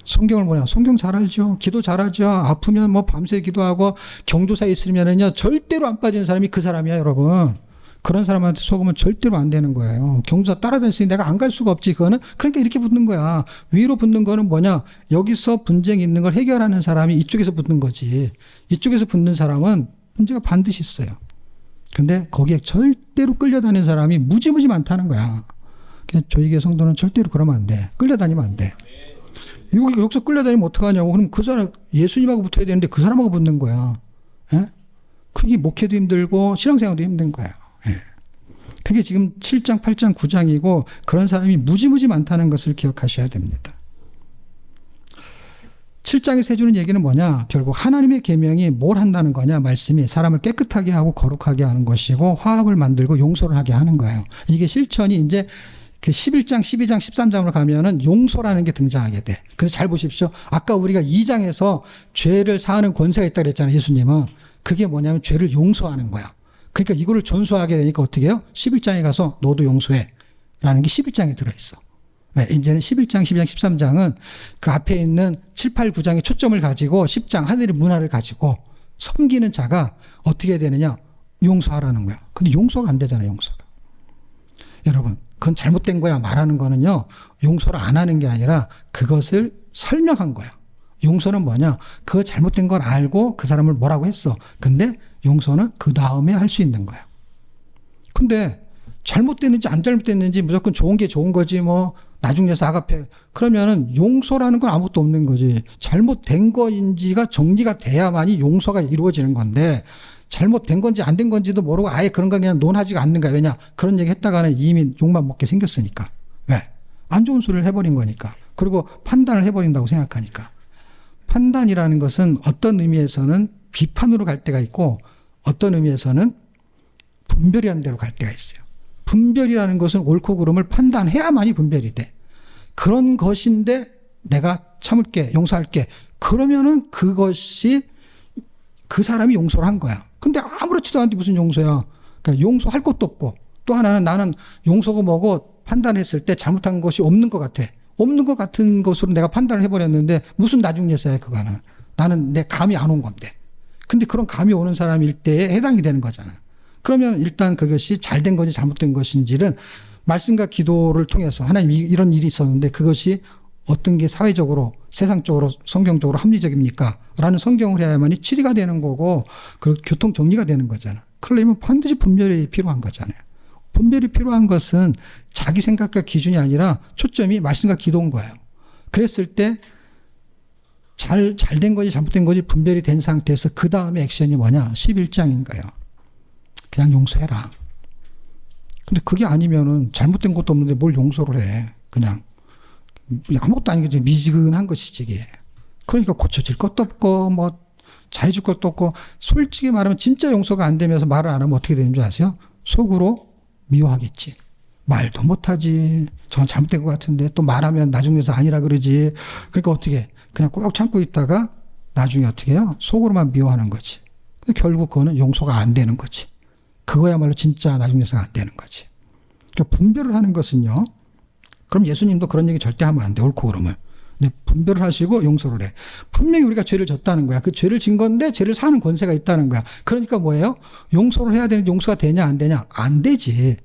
성경을 보냐? 성경 잘 알죠. 기도 잘 하죠. 아프면 뭐 밤새 기도하고 경조사에 있으면은요 절대로 안 빠지는 사람이 그 사람이야, 여러분. 그런 사람한테 속으면 절대로 안 되는 거예요. 경조사 따라다녔으니 내가 안 갈 수가 없지. 그거는 그러니까 이렇게 붙는 거야. 위로 붙는 거는 뭐냐? 여기서 분쟁이 있는 걸 해결하는 사람이 이쪽에서 붙는 거지. 이쪽에서 붙는 사람은 문제가 반드시 있어요. 근데 거기에 절대로 끌려다니는 사람이 무지무지 많다는 거야. 그래서 저희 교회 성도는 절대로 그러면 안 돼. 끌려다니면 안 돼. 여기서 끌려다니면 어떡하냐고. 그럼 그 사람, 예수님하고 붙어야 되는데 그 사람하고 붙는 거야. 예? 그게 목회도 힘들고 신앙생활도 힘든 거야. 예. 그게 지금 7장, 8장, 9장이고 그런 사람이 무지무지 많다는 것을 기억하셔야 됩니다. 7장에서 해주는 얘기는 뭐냐? 결국 하나님의 계명이 뭘 한다는 거냐? 말씀이 사람을 깨끗하게 하고 거룩하게 하는 것이고 화합을 만들고 용서를 하게 하는 거예요. 이게 실천이 이제 그 11장, 12장, 13장으로 가면은 용서라는 게 등장하게 돼. 그래서 잘 보십시오. 아까 우리가 2장에서 죄를 사하는 권세가 있다고 그랬잖아요. 예수님은. 그게 뭐냐면 죄를 용서하는 거야. 그러니까 이거를 전수하게 되니까 어떻게 해요? 11장에 가서 너도 용서해. 라는 게 11장에 들어있어. 네, 이제는 11장, 12장, 13장은 그 앞에 있는 7, 8, 9장의 초점을 가지고 10장 하늘의 문화를 가지고 섬기는 자가 어떻게 되느냐? 용서하라는 거야. 근데 용서가 안 되잖아요. 용서가. 여러분, 그건 잘못된 거야 말하는 거는요. 용서를 안 하는 게 아니라 그것을 설명한 거야. 용서는 뭐냐? 그 잘못된 걸 알고 그 사람을 뭐라고 했어. 근데 용서는 그 다음에 할 수 있는 거야. 근데 잘못됐는지 안 잘못됐는지 무조건 좋은 게 좋은 거지 뭐 나중에서 아가페 그러면은 용서라는 건 아무것도 없는 거지. 잘못된 거인지가 정리가 돼야만이 용서가 이루어지는 건데 잘못된 건지 안 된 건지도 모르고 아예 그런 거 그냥 논하지가 않는 거야. 왜냐? 그런 얘기 했다가는 이미 욕만 먹게 생겼으니까. 왜? 안 좋은 소리를 해버린 거니까. 그리고 판단을 해버린다고 생각하니까. 판단이라는 것은 어떤 의미에서는 비판으로 갈 때가 있고 어떤 의미에서는 분별이라는 데로 갈 때가 있어요. 분별이라는 것은 옳고 그름을 판단해야만이 분별이 돼. 그런 것인데 내가 참을게, 용서할게. 그러면은 그것이 그 사람이 용서를 한 거야. 근데 아무렇지도 않은데 무슨 용서야. 그러니까 용서할 것도 없고 또 하나는 나는 용서가 뭐고 판단했을 때 잘못한 것이 없는 것 같아. 없는 것 같은 것으로 내가 판단을 해버렸는데 무슨 나중 예사야 그거는. 나는 내 감이 안 온 건데. 근데 그런 감이 오는 사람일 때에 해당이 되는 거잖아. 그러면 일단 그것이 잘된 건지 잘못된 것인지는 말씀과 기도를 통해서 하나님 이런 일이 있었는데 그것이 어떤 게 사회적으로, 세상적으로, 성경적으로 합리적입니까? 라는 성경을 해야만이 치리가 되는 거고, 그 교통 정리가 되는 거잖아. 그러려면 반드시 분별이 필요한 거잖아요. 분별이 필요한 것은 자기 생각과 기준이 아니라 초점이 말씀과 기도인 거예요. 그랬을 때 잘 된 거지 잘못된 거지 분별이 된 상태에서 그 다음에 액션이 뭐냐? 11장인 거예요. 그냥 용서해라. 근데 그게 아니면은 잘못된 것도 없는데 뭘 용서를 해. 그냥 아무것도 아니고 미지근한 것이지 이게. 그러니까 고쳐질 것도 없고 뭐 잘해줄 것도 없고 솔직히 말하면 진짜 용서가 안 되면서 말을 안 하면 어떻게 되는 줄 아세요? 속으로 미워하겠지. 말도 못하지. 저건 잘못된 것 같은데 또 말하면 나중에서 아니라 그러지. 그러니까 어떻게 그냥 꾹 참고 있다가 나중에 어떻게 해요? 속으로만 미워하는 거지. 결국 그거는 용서가 안 되는 거지. 그거야말로 진짜 나중에서 안 되는 거지. 그러니까 분별을 하는 것은요. 그럼 예수님도 그런 얘기 절대 하면 안 돼. 옳고 그름을. 근데 분별을 하시고 용서를 해. 분명히 우리가 죄를 졌다는 거야. 그 죄를 진 건데 죄를 사는 권세가 있다는 거야. 그러니까 뭐예요? 용서를 해야 되는데 용서가 되냐 안 되냐? 안 되지.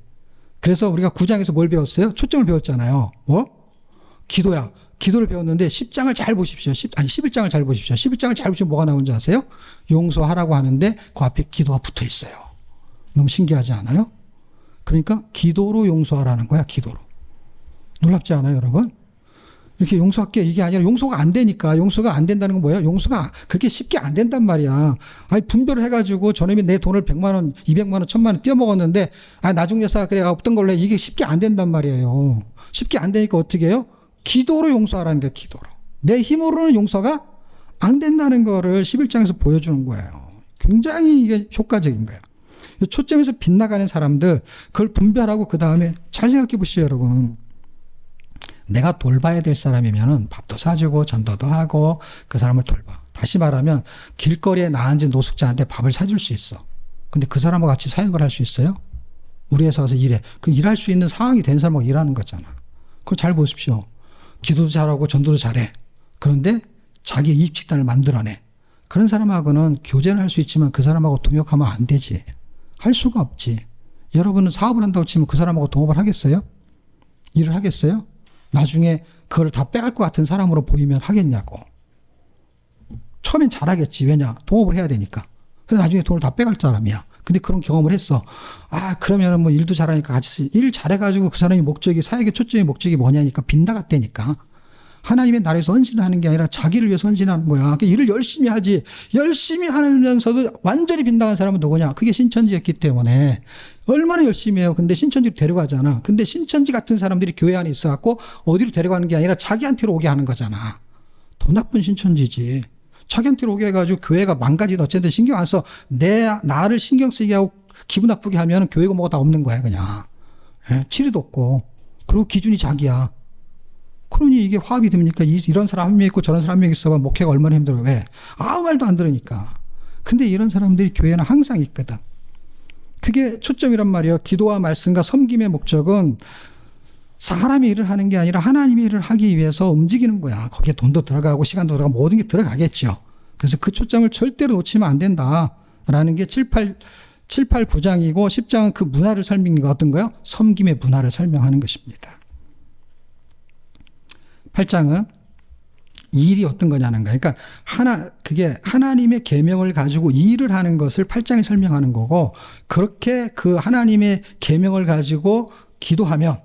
그래서 우리가 9장에서 뭘 배웠어요? 초점을 배웠잖아요. 뭐? 기도야. 기도를 배웠는데 10장을 잘 보십시오. 11장을 잘 보십시오. 11장을 잘 보시면 뭐가 나오는지 아세요? 용서하라고 하는데 그 앞에 기도가 붙어 있어요. 너무 신기하지 않아요? 그러니까 기도로 용서하라는 거야. 기도로. 놀랍지 않아요, 여러분? 이렇게 용서할게 이게 아니라 용서가 안 되니까. 용서가 안 된다는 건 뭐예요? 용서가 그렇게 쉽게 안 된단 말이야. 아니 분별을 해가지고 저놈이 내 돈을 100만 원, 200만 원, 1000만 원 떼어먹었는데 나중 내사 그래 없던 걸로 해. 이게 쉽게 안 된단 말이에요. 쉽게 안 되니까 어떻게 해요? 기도로 용서하라는 게 기도로. 내 힘으로는 용서가 안 된다는 거를 11장에서 보여주는 거예요. 굉장히 이게 효과적인 거예요. 초점에서 빗나가는 사람들 그걸 분별하고 그 다음에 잘 생각해 보시죠, 여러분. 내가 돌봐야 될 사람이면은 밥도 사주고 전도도 하고 그 사람을 돌봐. 다시 말하면 길거리에 나 앉은 노숙자한테 밥을 사줄 수 있어. 근데 그 사람하고 같이 사역을 할 수 있어요? 우리 회사 와서 일해. 그 일할 수 있는 상황이 된 사람하고 일하는 거잖아. 그걸 잘 보십시오. 기도도 잘하고 전도도 잘해. 그런데 자기 이익집단을 만들어내. 그런 사람하고는 교제는 할 수 있지만 그 사람하고 동역하면 안 되지. 할 수가 없지. 여러분은 사업을 한다고 치면 그 사람하고 동업을 하겠어요? 일을 하겠어요? 나중에 그걸 다 빼갈 것 같은 사람으로 보이면 하겠냐고. 처음엔 잘하겠지. 왜냐? 동업을 해야 되니까. 근데 나중에 돈을 다 빼갈 사람이야. 근데 그런 경험을 했어. 그러면은 뭐 일도 잘하니까 같이 일 잘해가지고 그 사람이 목적이, 사역의 초점의 목적이 뭐냐니까 빗나갔다니까. 하나님의 나라에서 헌신하는 게 아니라 자기를 위해서 헌신하는 거야. 그러니까 일을 열심히 하지. 열심히 하면서도 완전히 빗나간 사람은 누구냐? 그게 신천지였기 때문에. 얼마나 열심히 해요. 근데 신천지로 데려가잖아. 근데 신천지 같은 사람들이 교회 안에 있어갖고 어디로 데려가는 게 아니라 자기한테로 오게 하는 거잖아. 더 나쁜 신천지지. 자기한테로 오게 해가지고 교회가 망가지든 어쨌든 신경 안 써. 나를 신경 쓰게 하고 기분 나쁘게 하면 교회가 뭐가 다 없는 거야, 그냥. 치리도 없고. 그리고 기준이 자기야. 그러니 이게 화합이 됩니까? 이런 사람 한 명 있고 저런 사람 한 명 있어가 목회가 얼마나 힘들어요. 왜? 아무 말도 안 들으니까. 근데 이런 사람들이 교회는 항상 있거든. 그게 초점이란 말이에요. 기도와 말씀과 섬김의 목적은 사람의 일을 하는 게 아니라 하나님의 일을 하기 위해서 움직이는 거야. 거기에 돈도 들어가고 시간도 들어가고 모든 게 들어가겠죠. 그래서 그 초점을 절대로 놓치면 안 된다라는 게 7, 8, 9장이고 10장은 그 문화를 설명하는 게 어떤 거예요? 섬김의 문화를 설명하는 것입니다. 8장은 이 일이 어떤 거냐는 거예요. 그러니까 그게 하나님의 계명을 가지고 이 일을 하는 것을 8장이 설명하는 거고, 그렇게 그 하나님의 계명을 가지고 기도하면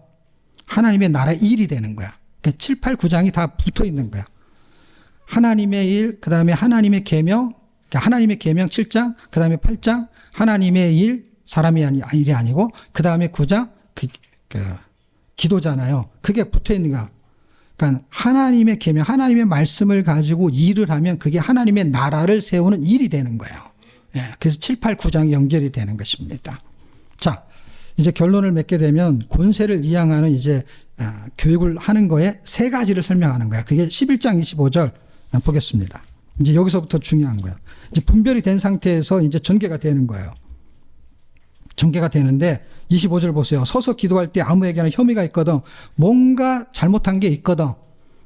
하나님의 나라의 일이 되는 거야. 그러니까 7, 8, 9장이 다 붙어 있는 거야. 하나님의 일, 그 다음에 하나님의 계명, 그러니까 하나님의 계명 7장, 그 다음에 8장, 하나님의 일, 사람의 일이 아니고, 그 다음에 9장, 기도잖아요. 그게 붙어 있는 거야. 그러니까 하나님의 계명, 하나님의 말씀을 가지고 일을 하면 그게 하나님의 나라를 세우는 일이 되는 거예요. 그래서 7, 8, 9장이 연결이 되는 것입니다. 자, 이제 결론을 맺게 되면 권세를 이양하는 이제 교육을 하는 거에 세 가지를 설명하는 거야. 그게 11장 25절 보겠습니다. 이제 여기서부터 중요한 거야. 이제 분별이 된 상태에서 이제 전개가 되는 거예요. 전개가 되는데 25절 보세요. 서서 기도할 때 아무에게나 혐의가 있거든. 뭔가 잘못한 게 있거든.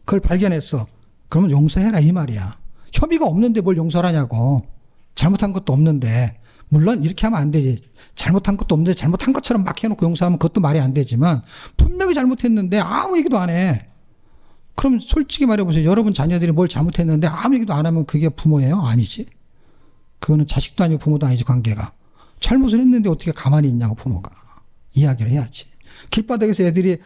그걸 발견했어. 그러면 용서해라 이 말이야. 혐의가 없는데 뭘 용서를 하냐고. 잘못한 것도 없는데. 물론 이렇게 하면 안 되지. 잘못한 것도 없는데 잘못한 것처럼 막 해놓고 용서하면 그것도 말이 안 되지만 분명히 잘못했는데 아무 얘기도 안 해. 그럼 솔직히 말해보세요. 여러분 자녀들이 뭘 잘못했는데 아무 얘기도 안 하면 그게 부모예요? 아니지. 그거는 자식도 아니고 부모도 아니지, 관계가. 잘못을 했는데 어떻게 가만히 있냐고, 부모가. 이야기를 해야지. 길바닥에서 애들이,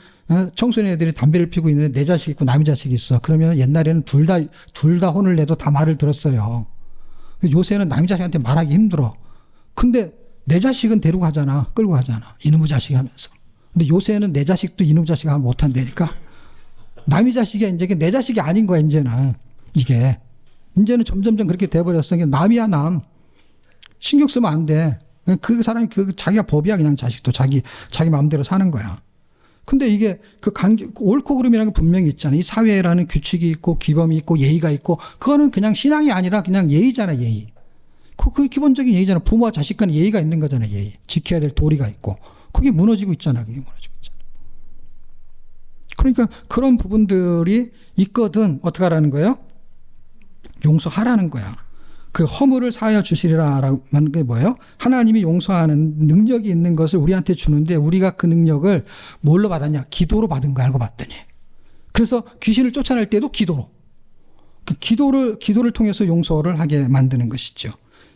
청소년 애들이 담배를 피우고 있는데 내 자식 있고 남의 자식이 있어. 그러면 옛날에는 둘 다 혼을 내도 다 말을 들었어요. 요새는 남의 자식한테 말하기 힘들어. 근데 내 자식은 데리고 가잖아. 끌고 가잖아. 이놈의 자식 하면서. 근데 요새는 내 자식도 이놈의 자식 하면 못한다니까. 남의 자식이 이제 내 자식이 아닌 거야, 이제는. 이게. 이제는 점점점 그렇게 돼버렸어. 남이야, 남. 신경 쓰면 안 돼. 그 사람이 자기가 법이야, 그냥 자식도. 자기 마음대로 사는 거야. 근데 이게 옳고 그름이라는 게 분명히 있잖아. 이 사회라는 규칙이 있고, 규범이 있고, 예의가 있고, 그거는 그냥 신앙이 아니라 그냥 예의잖아, 예의. 그 기본적인 예의잖아. 부모와 자식 간에 예의가 있는 거잖아, 예의. 지켜야 될 도리가 있고. 그게 무너지고 있잖아, 그게 무너지고 있잖아. 그러니까 그런 부분들이 있거든. 어떻게 하라는 거예요? 용서하라는 거야. 그 허물을 사하여 주시리라라는 게 뭐예요? 하나님이 용서하는 능력이 있는 것을 우리한테 주는데 우리가 그 능력을 뭘로 받았냐? 기도로 받은 거 알고 봤더니. 그래서 귀신을 쫓아낼 때도 기도로. 그 기도를 통해서 용서를 하게 만드는 것이죠.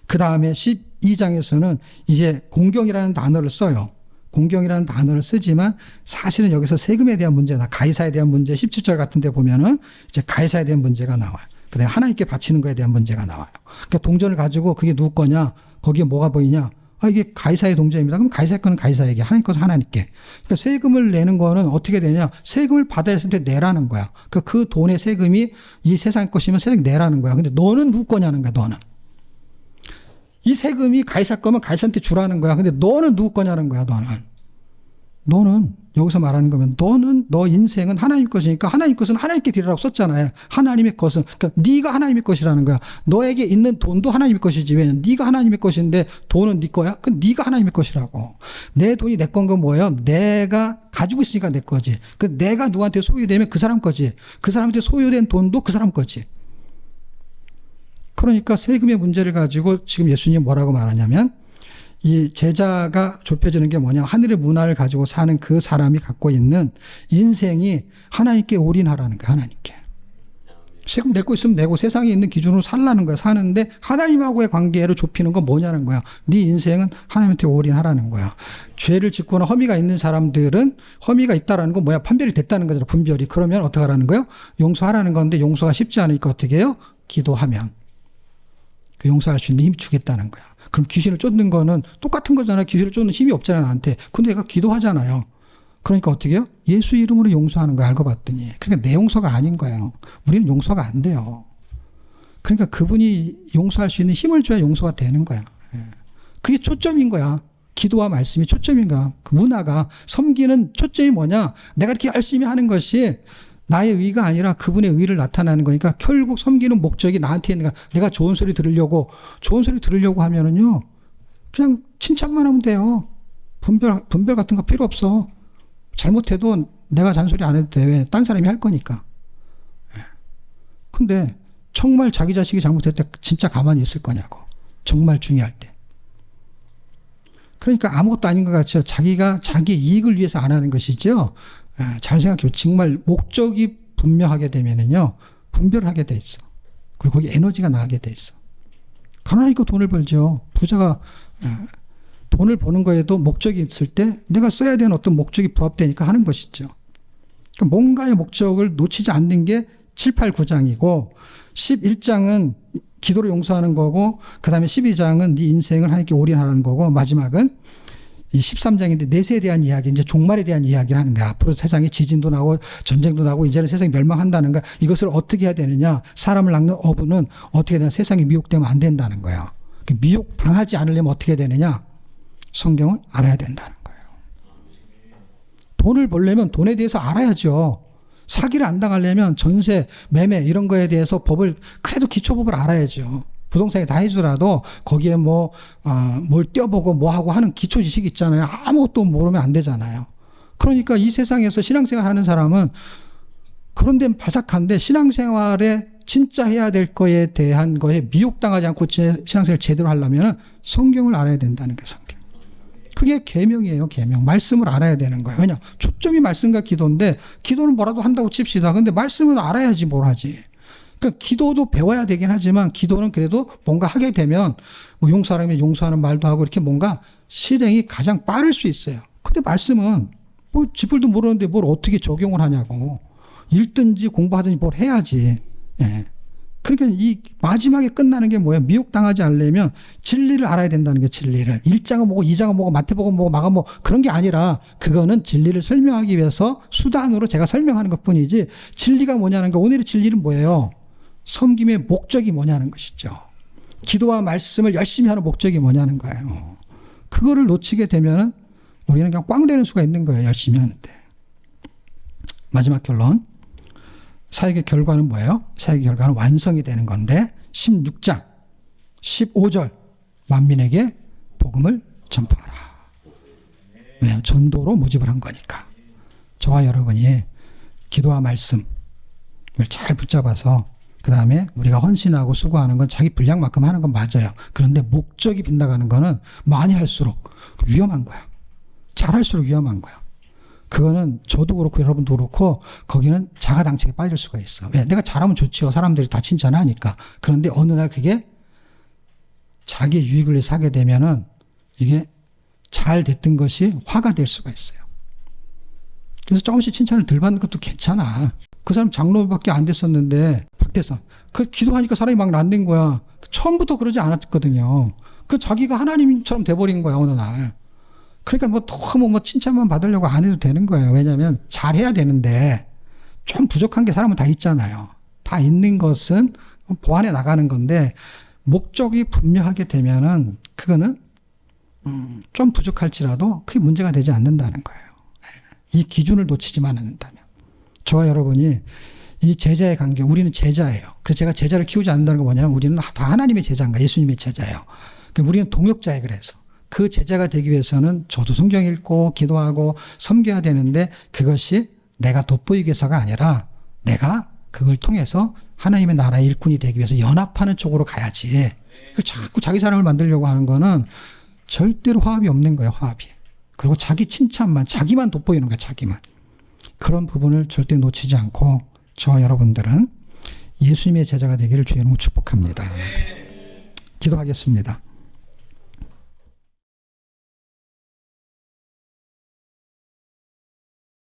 그 다음에 12장에서는 이제 공경이라는 단어를 써요. 공경이라는 단어를 쓰지만 사실은 여기서 세금에 대한 문제나 가이사에 대한 문제 17절 같은 데 보면은 이제 가이사에 대한 문제가 나와요. 그 다음에 하나님께 바치는 거에 대한 문제가 나와요. 그러니까 동전을 가지고 그게 누구 거냐? 거기에 뭐가 보이냐? 이게 가이사의 동전입니다. 그럼 가이사의 거는 가이사에게, 하나님 것은 하나님께. 그러니까 세금을 내는 거는 어떻게 되냐? 세금을 받아야 했을 때 내라는 거야. 그러니까 그 돈의 세금이 이 세상 것이면 세금 내라는 거야. 근데 너는 누구 거냐는 거야, 너는. 이 세금이 가이사 거면 가이사한테 주라는 거야. 근데 너는 누구 거냐는 거야, 너는 여기서 말하는 거면 너 인생은 하나님 것이니까 하나님 것은 하나님께 드리라고 썼잖아요. 하나님의 것은. 그러니까 네가 하나님의 것이라는 거야. 너에게 있는 돈도 하나님의 것이지. 왜냐면 네가 하나님의 것인데 돈은 네 거야? 그럼 네가 하나님의 것이라고. 내 돈이 내 건 건 뭐예요? 내가 가지고 있으니까 내 거지. 그 내가 누구한테 소유되면 그 사람 거지. 그 사람한테 소유된 돈도 그 사람 거지. 그러니까 세금의 문제를 가지고 지금 예수님이 뭐라고 말하냐면 이 제자가 좁혀지는 게 뭐냐? 하늘의 문화를 가지고 사는 그 사람이 갖고 있는 인생이 하나님께 올인하라는 거야, 하나님께. 세금 내고 있으면 내고 세상에 있는 기준으로 살라는 거야. 사는데 하나님하고의 관계를 좁히는 건 뭐냐는 거야. 네 인생은 하나님한테 올인하라는 거야. 죄를 짓거나 허미가 있는 사람들은 허미가 있다라는 건 뭐야? 판별이 됐다는 거잖아, 분별이. 그러면 어떻게 하라는 거예요? 용서하라는 건데 용서가 쉽지 않으니까 어떻게 해요? 기도하면. 그 용서할 수 있는 힘이 주겠다는 거야. 그럼 귀신을 쫓는 거는 똑같은 거잖아요. 귀신을 쫓는 힘이 없잖아요, 나한테. 근데 얘가 기도하잖아요. 그러니까 어떻게 해요? 예수 이름으로 용서하는 거 알고 봤더니. 그러니까 내 용서가 아닌 거예요. 우리는 용서가 안 돼요. 그러니까 그분이 용서할 수 있는 힘을 줘야 용서가 되는 거야. 그게 초점인 거야. 기도와 말씀이 초점인 거야. 그 문화가 섬기는 초점이 뭐냐? 내가 이렇게 열심히 하는 것이 나의 의가 아니라 그분의 의를 나타나는 거니까 결국 섬기는 목적이 나한테 있는 거야. 내가 좋은 소리 들으려고 하면은요, 그냥 칭찬만 하면 돼요. 분별 같은 거 필요 없어. 잘못해도 내가 잔소리 안 해도 돼. 왜? 딴 사람이 할 거니까. 근데 정말 자기 자식이 잘못했을 때 진짜 가만히 있을 거냐고. 정말 중요할 때. 그러니까 아무것도 아닌 것 같죠. 자기가 자기 이익을 위해서 안 하는 것이죠. 잘 생각해요. 정말 목적이 분명하게 되면은요, 분별을 하게 돼 있어. 그리고 거기 에너지가 나게 돼 있어. 가난하니까 돈을 벌죠. 부자가 돈을 버는 거에도 목적이 있을 때 내가 써야 되는 어떤 목적이 부합되니까 하는 것이죠. 그러니까 뭔가의 목적을 놓치지 않는 게 7, 8, 9장이고 11장은 기도로 용서하는 거고 그 다음에 12장은 네 인생을 하나님께 올인하는 거고 마지막은 이 13장인데 넷에 대한 이야기, 이제 종말에 대한 이야기를 하는 거야. 앞으로 세상에 지진도 나고 전쟁도 나고 이제는 세상이 멸망한다는 거야. 이것을 어떻게 해야 되느냐? 사람을 낚는 어부는 어떻게 되냐? 세상에 미혹되면 안 된다는 거예요. 미혹 당하지 않으려면 어떻게 해야 되느냐? 성경을 알아야 된다는 거예요. 돈을 벌려면 돈에 대해서 알아야죠. 사기를 안 당하려면 전세, 매매 이런 거에 대해서 법을 그래도 기초법을 알아야죠. 부동산에 다 해주라도 거기에 뭘 떼어보고 뭐 하고 하는 기초 지식이 있잖아요. 아무것도 모르면 안 되잖아요. 그러니까 이 세상에서 신앙생활 하는 사람은 그런 데는 바삭한데 신앙생활에 진짜 해야 될 거에 대한 거에 미혹당하지 않고 신앙생활을 제대로 하려면 성경을 알아야 된다는 게 성경. 그게 계명이에요, 계명. 말씀을 알아야 되는 거예요. 왜냐? 초점이 말씀과 기도인데 기도는 뭐라도 한다고 칩시다. 근데 말씀은 알아야지 뭘 하지. 그러니까 기도도 배워야 되긴 하지만 기도는 그래도 뭔가 하게 되면 뭐 용서하면 용서하는 말도 하고 이렇게 뭔가 실행이 가장 빠를 수 있어요. 근데 말씀은 뭐 지풀도 모르는데 뭘 어떻게 적용을 하냐고. 읽든지 공부하든지 뭘 해야지. 예. 그러니까 이 마지막에 끝나는 게 뭐예요? 미혹당하지 않으려면 진리를 알아야 된다는 게 진리를. 1장은 뭐고 2장은 뭐고 마태복음 뭐고 마가 뭐 그런 게 아니라 그거는 진리를 설명하기 위해서 수단으로 제가 설명하는 것뿐이지 진리가 뭐냐는 거. 오늘의 진리는 뭐예요? 섬김의 목적이 뭐냐는 것이죠. 기도와 말씀을 열심히 하는 목적이 뭐냐는 거예요. 그거를 놓치게 되면은 우리는 그냥 꽝 되는 수가 있는 거예요. 열심히 하는데. 마지막 결론. 사역의 결과는 뭐예요? 사역의 결과는 완성이 되는 건데 16장 15절 만민에게 복음을 전파하라. 왜요? 전도로 모집을 한 거니까. 저와 여러분이 기도와 말씀을 잘 붙잡아서 그 다음에 우리가 헌신하고 수고하는 건 자기 분량만큼 하는 건 맞아요. 그런데 목적이 빗나가는 거는 많이 할수록 위험한 거야. 잘할수록 위험한 거야. 그거는 저도 그렇고 여러분도 그렇고 거기는 자가당착에 빠질 수가 있어. 왜? 내가 잘하면 좋지요. 사람들이 다 칭찬하니까. 그런데 어느 날 그게 자기의 유익을 위해서 하게 되면은 이게 잘 됐던 것이 화가 될 수가 있어요. 그래서 조금씩 칭찬을 덜 받는 것도 괜찮아. 그 사람 장로밖에 안 됐었는데 박대선. 그 기도하니까 사람이 막 난된 거야. 처음부터 그러지 않았거든요. 그 자기가 하나님처럼 돼버린 거야 어느 날. 그러니까 뭐 너무 뭐 칭찬만 받으려고 안 해도 되는 거예요. 왜냐하면 잘해야 되는데 좀 부족한 게 사람은 다 있잖아요. 다 있는 것은 보완해 나가는 건데 목적이 분명하게 되면은 그거는 좀 부족할지라도 그게 문제가 되지 않는다는 거예요. 이 기준을 놓치지만 않는다면. 저와 여러분이 이 제자의 관계, 우리는 제자예요. 그래서 제가 제자를 키우지 않는다는 건 뭐냐면 우리는 다 하나님의 제자인가 예수님의 제자예요. 그러니까 우리는 동역자예요. 그래서. 그 제자가 되기 위해서는 저도 성경 읽고 기도하고 섬겨야 되는데 그것이 내가 돋보이기 위해서가 아니라 내가 그걸 통해서 하나님의 나라의 일꾼이 되기 위해서 연합하는 쪽으로 가야지. 자꾸 자기 사람을 만들려고 하는 거는 절대로 화합이 없는 거예요. 화합이. 그리고 자기 칭찬만 자기만 돋보이는 거예요. 자기만. 그런 부분을 절대 놓치지 않고 저와 여러분들은 예수님의 제자가 되기를 주의 이름으로 축복합니다. 기도하겠습니다.